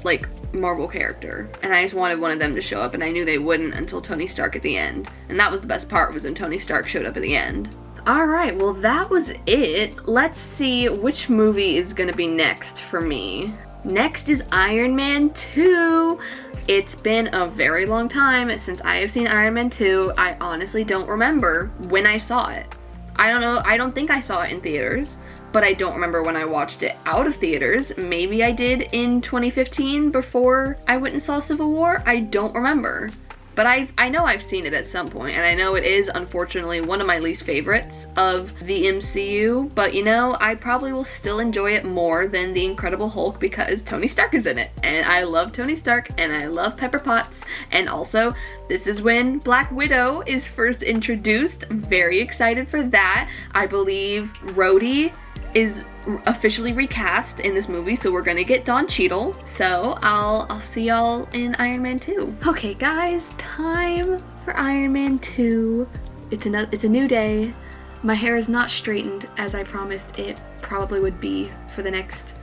character, and I just wanted one of them to show up, and I knew they wouldn't until Tony Stark at the end. And that was the best part, was when Tony Stark showed up at the end. Alright, well that was it. Let's see which movie is gonna be next for me. Next is Iron Man 2. It's been a very long time since I have seen Iron Man 2. I honestly don't remember when I saw it. I don't know, I don't think I saw it in theaters, but I don't remember when I watched it out of theaters. Maybe I did in 2015 before I went and saw Civil War. I don't remember. But I know I've seen it at some point, and I know it is unfortunately one of my least favorites of the MCU, but you know, I probably will still enjoy it more than the Incredible Hulk because Tony Stark is in it, and I love Tony Stark, and I love Pepper Potts, and also this is when Black Widow is first introduced. I'm very excited for that. I believe Rhodey is officially recast in this movie, so we're gonna get Don Cheadle. So I'll see y'all in Iron Man 2. Okay guys, time for Iron Man 2. It's a new day. My hair is not straightened as I promised it probably would be for the next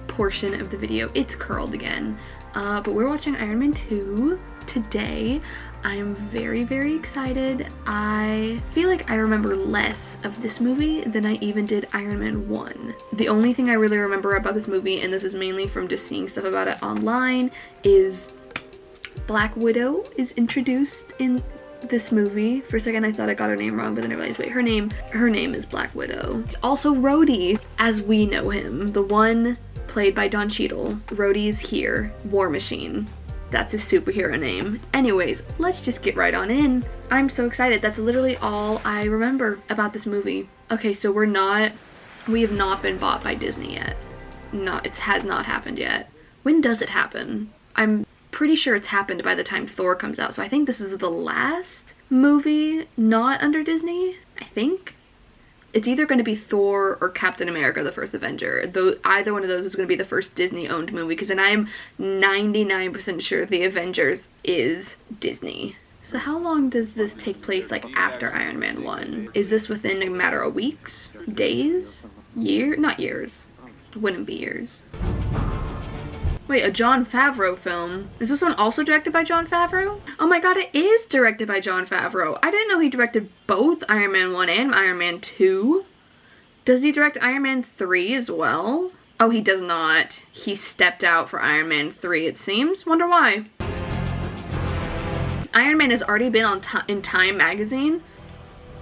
portion of the video. It's curled again. But we're watching Iron Man 2 today. I'm very, very excited. I feel like I remember less of this movie than I even did Iron Man 1. The only thing I really remember about this movie, and this is mainly from just seeing stuff about it online, is Black Widow is introduced in this movie. For a second I thought I got her name wrong, but then I realized, wait, her name is Black Widow. It's also Rhodey, as we know him, the one played by Don Cheadle. Rhodey is here. War Machine. That's his superhero name. Anyways, let's just get right on in. I'm so excited. That's literally all I remember about this movie. Okay, so we have not been bought by Disney yet. It has not happened yet. When does it happen? I'm pretty sure it's happened by the time Thor comes out. So I think this is the last movie not under Disney, I think. It's either going to be Thor or Captain America, the First Avenger. Though either one of those is going to be the first Disney-owned movie, because then I am 99% sure the Avengers is Disney. So how long does this take place, like, after Iron Man 1? Is this within a matter of weeks? Days? Not years. Wouldn't be years. Wait, a Jon Favreau film. Is this one also directed by Jon Favreau? Oh my god, it is directed by Jon Favreau. I didn't know he directed both Iron Man 1 and Iron Man 2. Does he direct Iron Man 3 as well? Oh, he does not. He stepped out for Iron Man 3, it seems. Wonder why. Iron Man has already been on in Time magazine.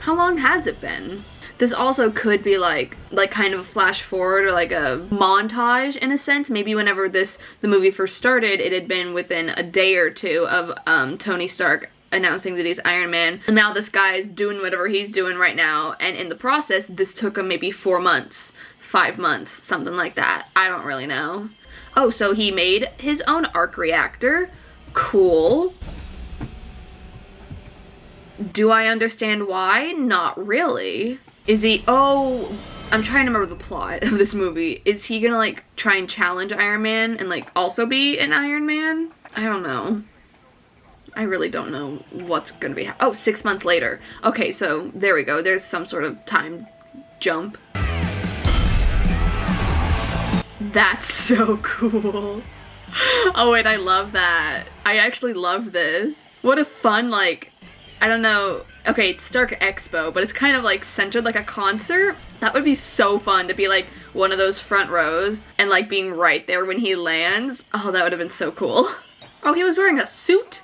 How long has it been? This also could be like kind of a flash forward or like a montage in a sense. Maybe whenever the movie first started, it had been within a day or two of Tony Stark announcing that he's Iron Man. And now this guy is doing whatever he's doing right now. And in the process, this took him maybe 4 months, 5 months, something like that. I don't really know. Oh, so he made his own arc reactor. Cool. Do I understand why? Not really. Is he, oh, I'm trying to remember the plot of this movie. Is he gonna like try and challenge Iron Man and like also be an Iron Man? I don't know. I really don't know what's gonna be. Oh, 6 months later. Okay, so there we go. There's some sort of time jump. That's so cool. Oh wait, I love that. I actually love this. What a fun, like, I don't know. Okay, it's Stark Expo, but it's kind of like centered like a concert. That would be so fun to be like one of those front rows and like being right there when he lands. Oh, that would have been so cool. Oh, he was wearing a suit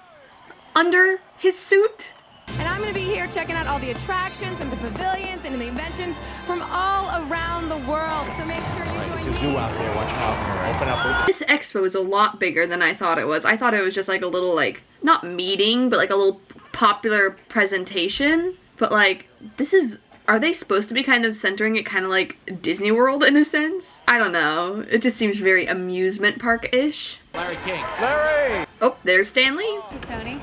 under his suit. And I'm gonna be here checking out all the attractions and the pavilions and the inventions from all around the world. So make sure you join me. It's a zoo out there, watch out. Open up. This expo is a lot bigger than I thought it was. I thought it was just like a little like, not meeting, but like a little popular presentation. But like, this is, are they supposed to be kind of centering it kind of like Disney World in a sense? I don't know. It just seems very amusement park-ish. Larry King. Larry! Oh, there's Stanley. Hey, Tony.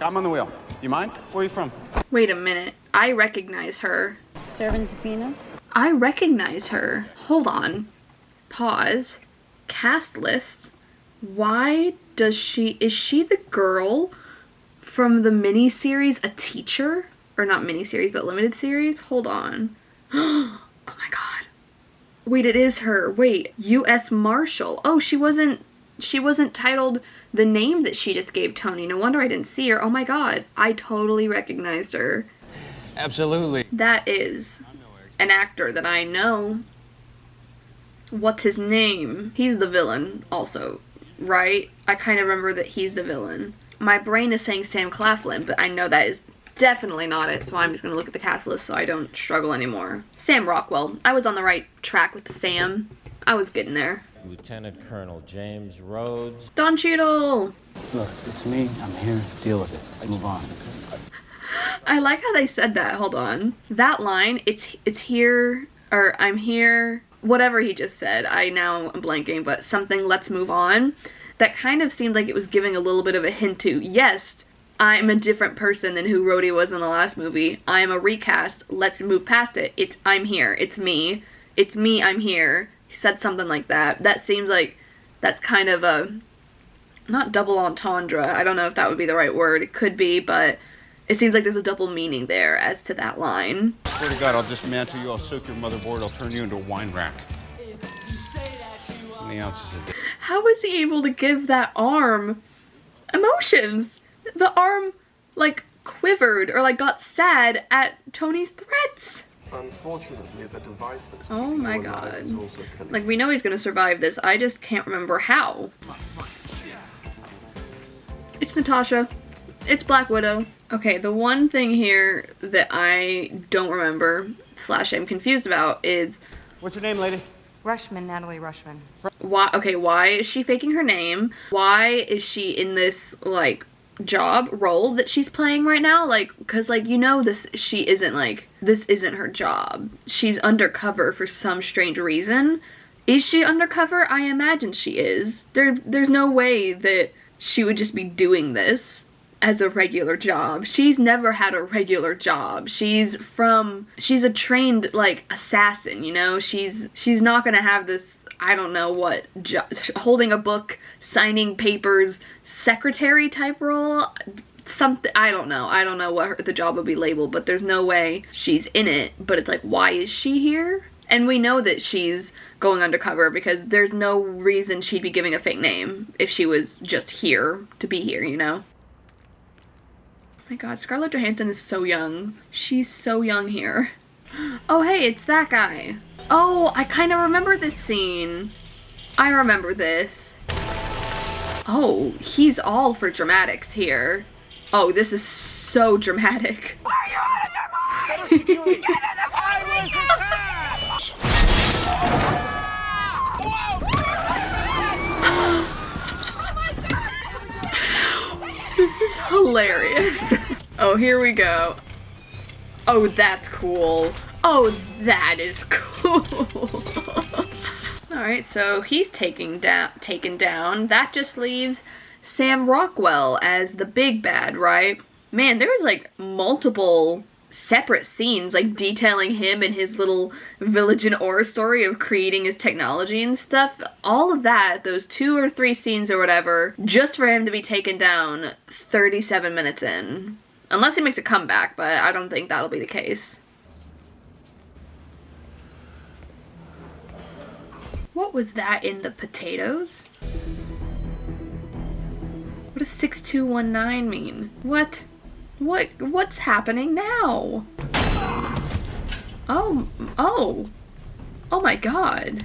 I'm on the wheel. You mind? Where are you from? Wait a minute. I recognize her. Serving subpoenas? I recognize her. Hold on. Pause. Cast list. Why does she, is she the girl from the miniseries A Teacher? Or not miniseries, but limited series? Hold on. Oh my god. Wait, it is her. Wait, U.S. Marshal. Oh, she wasn't titled the name that she just gave Tony. No wonder I didn't see her. Oh my god. I totally recognized her. Absolutely. That is an actor that I know. What's his name? He's the villain also, right? I kind of remember that he's the villain. My brain is saying Sam Claflin, but I know that is definitely not it, so I'm just gonna look at the cast list so I don't struggle anymore. Sam Rockwell. I was on the right track with Sam. I was getting there. Lieutenant Colonel James Rhodes. Don Cheadle! Look, it's me. I'm here. Deal with it. Let's move on. I like how they said that. Hold on. That line, it's here, or I'm here, whatever he just said. I now am blanking, but something, let's move on. That kind of seemed like it was giving a little bit of a hint to, yes, I'm a different person than who Rhodey was in the last movie. I am a recast. Let's move past it. I'm here. It's me. It's me. I'm here. He said something like that. That seems like that's kind of a, not double entendre. I don't know if that would be the right word. It could be, but it seems like there's a double meaning there as to that line. Swear to God, I'll dismantle you. I'll soak your motherboard. I'll turn you into a wine rack. How many ounces a day? How was he able to give that arm emotions? The arm, like, quivered or, like, got sad at Tony's threats. Unfortunately, the device that's oh keeping my you alive god. is also killing Like, we know he's gonna survive this. I just can't remember how. It's Natasha. It's Black Widow. Okay, the one thing here that I don't remember, / I'm confused about is... What's your name, lady? Rushman, Natalie Rushman. Why, okay, why is she faking her name? Why is she in this, like, role that she's playing right now? Like, because, like, you know, this isn't her job. She's undercover for some strange reason. Is she undercover? I imagine she is. There's no way that she would just be doing this as a regular job. She's never had a regular job. She's a trained, like, assassin, you know? She's not gonna have this, I don't know what, holding a book, signing papers, secretary type role? Something, I don't know what the job would be labeled, but there's no way she's in it. But it's like, why is she here? And we know that she's going undercover because there's no reason she'd be giving a fake name if she was just here to be here, you know? Oh my god, Scarlett Johansson is so young. She's so young here. Oh hey, it's that guy. Oh, I kind of remember this scene. I remember this. Oh, he's all for dramatics here. Oh, this is so dramatic. Are you out of your mind? Get in the This is hilarious. Oh, here we go. Oh, that's cool. Oh, that is cool. Alright, so he's taken down. That just leaves Sam Rockwell as the big bad, right? Man, there was like multiple separate scenes like detailing him and his little village and ore story of creating his technology and stuff. All of that, those 2 or 3 scenes or whatever, just for him to be taken down 37 minutes in. Unless he makes a comeback, but I don't think that'll be the case. What was that in the potatoes? What does 6219 mean? What's happening now? Oh my god.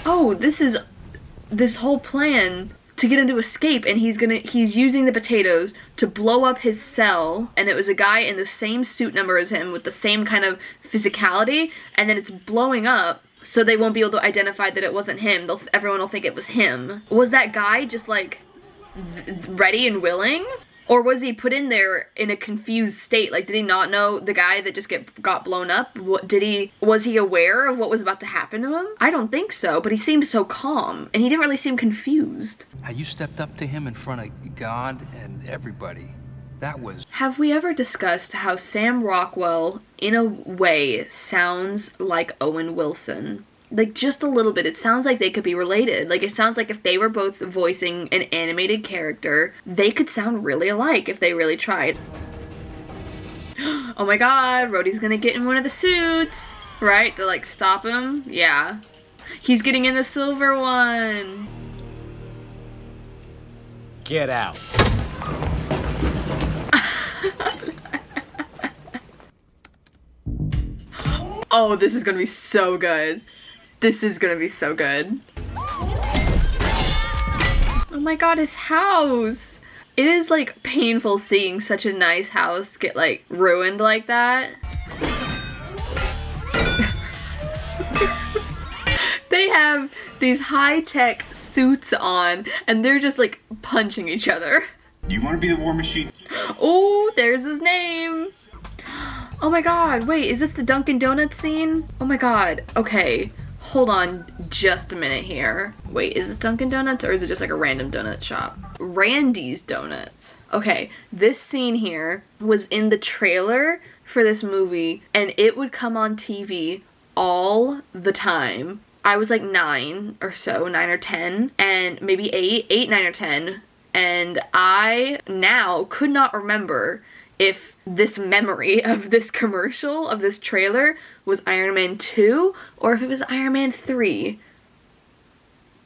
Oh, this whole plan to get him to escape, and he's using the potatoes to blow up his cell, and it was a guy in the same suit number as him with the same kind of physicality, and then it's blowing up so they won't be able to identify that it wasn't him. Everyone will think it was him. Was that guy just like ready and willing? Or was he put in there in a confused state? Like, did he not know the guy that just got blown up? Was he aware of what was about to happen to him? I don't think so, but he seemed so calm, and he didn't really seem confused. How you stepped up to him in front of God and everybody. That was... Have we ever discussed how Sam Rockwell, in a way, sounds like Owen Wilson? Like, just a little bit. It sounds like they could be related. Like, it sounds like if they were both voicing an animated character, they could sound really alike if they really tried. Oh my god, Rhodey's gonna get in one of the suits, right? To, like, stop him? Yeah. He's getting in the silver one. Get out. Oh, this is gonna be so good. This is gonna be so good. Oh my god, his house! It is like painful seeing such a nice house get like ruined like that. They have these high-tech suits on and they're just like punching each other. Do you want to be the war machine? Oh, there's his name. Oh my god, wait, is this the Dunkin' Donuts scene? Oh my god, okay. Hold on just a minute here. Wait, is this Dunkin' Donuts or is it just like a random donut shop? Randy's Donuts. Okay, this scene here was in the trailer for this movie and it would come on TV all the time. I was like 9 or so, 9 or 10, and maybe 8, 9 or 10, and I now could not remember if this memory of this commercial, of this trailer, was Iron Man 2 or if it was Iron Man 3.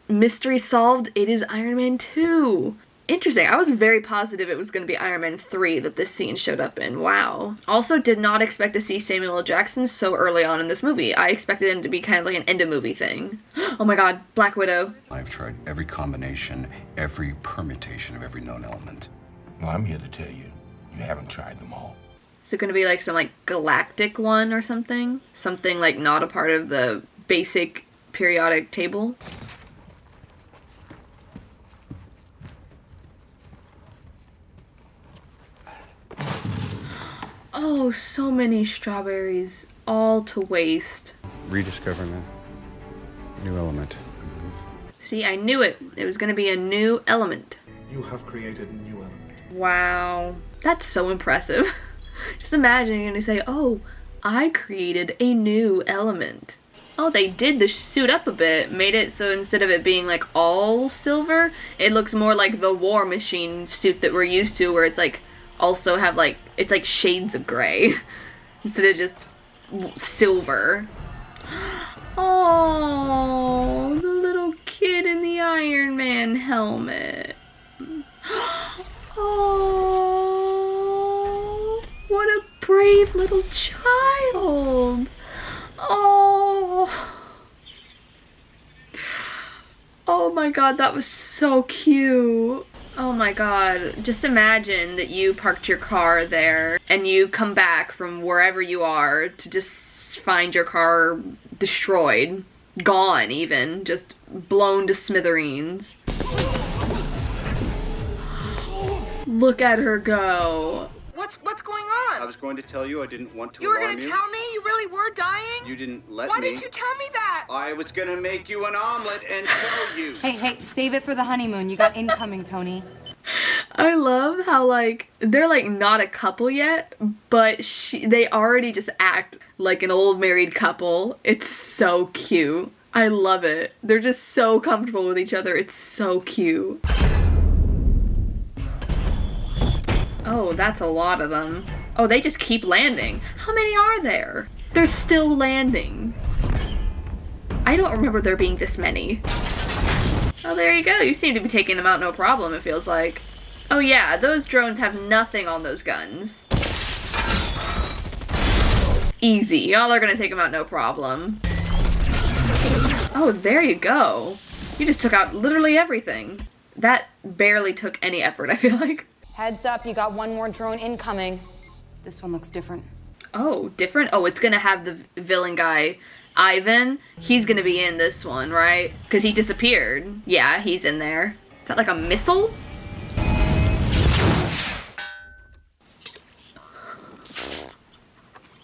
Mystery solved, it is Iron Man 2. Interesting, I was very positive it was going to be Iron Man 3 that this scene showed up in. Wow. Also did not expect to see Samuel L. Jackson so early on in this movie. I expected him to be kind of like an end-of-movie thing. Oh my god, Black Widow. I've tried every combination, every permutation of every known element. Well, I'm here to tell you, you haven't tried them all. Is it going to be like some like galactic one or something? Something like not a part of the basic periodic table? Oh, so many strawberries, all to waste. Rediscovering a new element, I believe. See, I knew it. It was going to be a new element. You have created a new element. Wow. That's so impressive. Just imagine you're going to say, oh, I created a new element. Oh, they did the suit up a bit. Made it so instead of it being like all silver, it looks more like the War Machine suit that we're used to where it's like also have like, it's like shades of gray. Instead of just silver. Oh, the little kid in the Iron Man helmet. Oh, what a brave little child. Oh. Oh my god, that was so cute. Oh my god, just imagine that you parked your car there and you come back from wherever you are to just find your car destroyed, gone even, just blown to smithereens. Look at her go. What's going on? I was going to tell you I didn't want to You were alarm going to tell me? You really were dying? You didn't let Why me. didn't you tell me that? I was going to make you an omelet and tell you. Hey, save it for the honeymoon. You got incoming, Tony. I love how, like, they're, like, not a couple yet, but they already just act like an old married couple. It's so cute. I love it. They're just so comfortable with each other. It's so cute. Oh, that's a lot of them. Oh, they just keep landing. How many are there? They're still landing. I don't remember there being this many. Oh, there you go. You seem to be taking them out no problem, it feels like. Oh yeah, those drones have nothing on those guns. Easy. Y'all are gonna take them out no problem. Oh, there you go. You just took out literally everything. That barely took any effort, I feel like. Heads up, you got one more drone incoming. This one looks different. Oh, different? Oh, it's gonna have the villain guy, Ivan. He's gonna be in this one, right? Because he disappeared. Yeah, he's in there. Is that like a missile?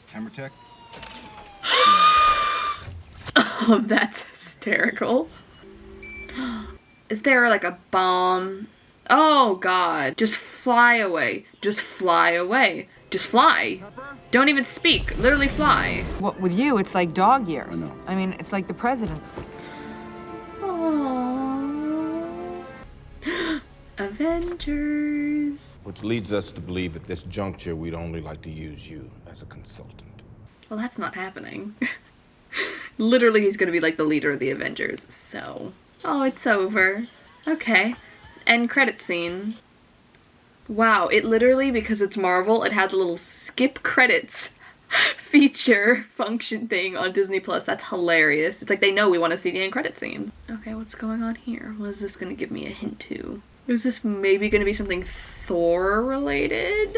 Camera tech? Oh, that's hysterical. Is there like a bomb? Oh god, just fly away. Just fly away. Just fly. Don't even speak. Literally fly. What, with you, it's like dog years. I mean, it's like the president. Aww. Avengers. Which leads us to believe at this juncture we'd only like to use you as a consultant. Well, that's not happening. Literally, he's gonna be like the leader of the Avengers, so. Oh, it's over. Okay. End credit scene. Wow, it literally, because it's Marvel, it has a little skip credits feature function thing on Disney Plus. That's hilarious. It's like they know we want to see the end credit scene. Okay, what's going on here? What is this gonna give me a hint to? Is this maybe gonna be something Thor related?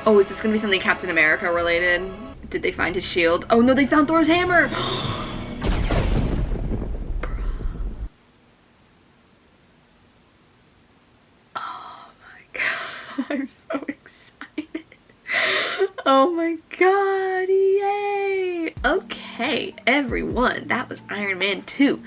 Oh, is this gonna be something Captain America related? Did they find his shield? Oh no, they found Thor's hammer! I'm so excited. Oh my god, yay! Okay, everyone, that was Iron Man 2.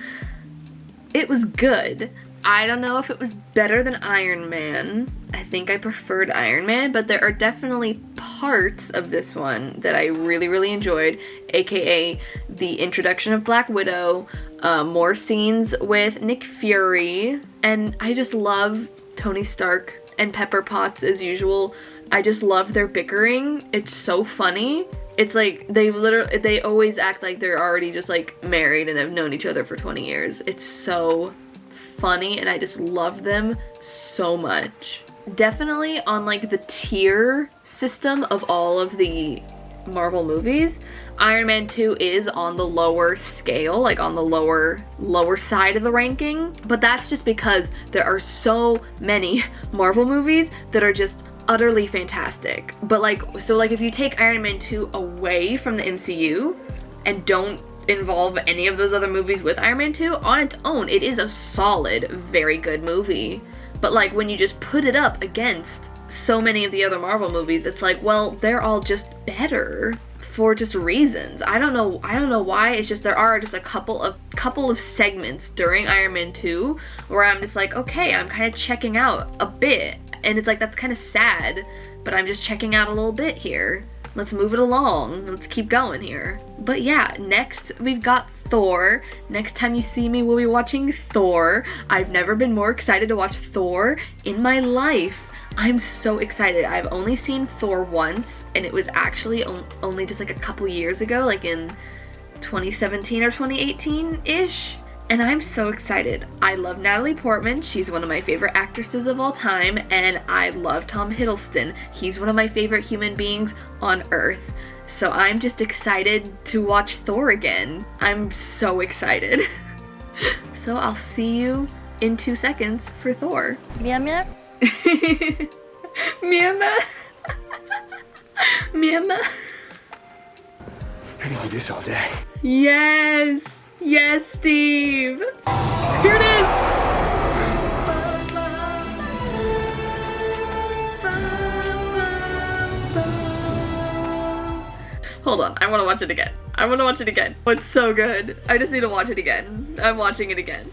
It was good. I don't know if it was better than Iron Man. I think I preferred Iron Man, but there are definitely parts of this one that I really, really enjoyed, aka the introduction of Black Widow, more scenes with Nick Fury, and I just love Tony Stark and Pepper Potts as usual. I just love their bickering. It's so funny. It's like they always act like they're already just like married and have known each other for 20 years. It's so funny and I just love them so much. Definitely on like the tier system of all of the Marvel movies, Iron Man 2 is on the lower scale, like on the lower side of the ranking, but that's just because there are so many Marvel movies that are just utterly fantastic. But like, so like if you take Iron Man 2 away from the MCU and don't involve any of those other movies with Iron Man 2, on its own, it is a solid, very good movie. But like when you just put it up against so many of the other Marvel movies, it's like, well, they're all just better for just reasons. I don't know why. It's just there are just a couple of segments during Iron Man 2 where I'm just like, okay, I'm kind of checking out a bit, and it's like that's kind of sad, but I'm just checking out a little bit here. Let's move it along. Let's keep going here. But yeah, next we've got Thor. Next time you see me, we'll be watching Thor. I've never been more excited to watch Thor in my life. I'm so excited. I've only seen Thor once, and it was actually only just like a couple years ago, like in 2017 or 2018-ish. And I'm so excited. I love Natalie Portman. She's one of my favorite actresses of all time, and I love Tom Hiddleston. He's one of my favorite human beings on Earth. So I'm just excited to watch Thor again. I'm so excited. So I'll see you in 2 seconds for Thor. Meow meow. Meow meow. Meow meow. I can do this all day. Yes! Yes, Steve! Here it is! Hold on, I want to watch it again. I want to watch it again. Oh, it's so good. I just need to watch it again. I'm watching it again.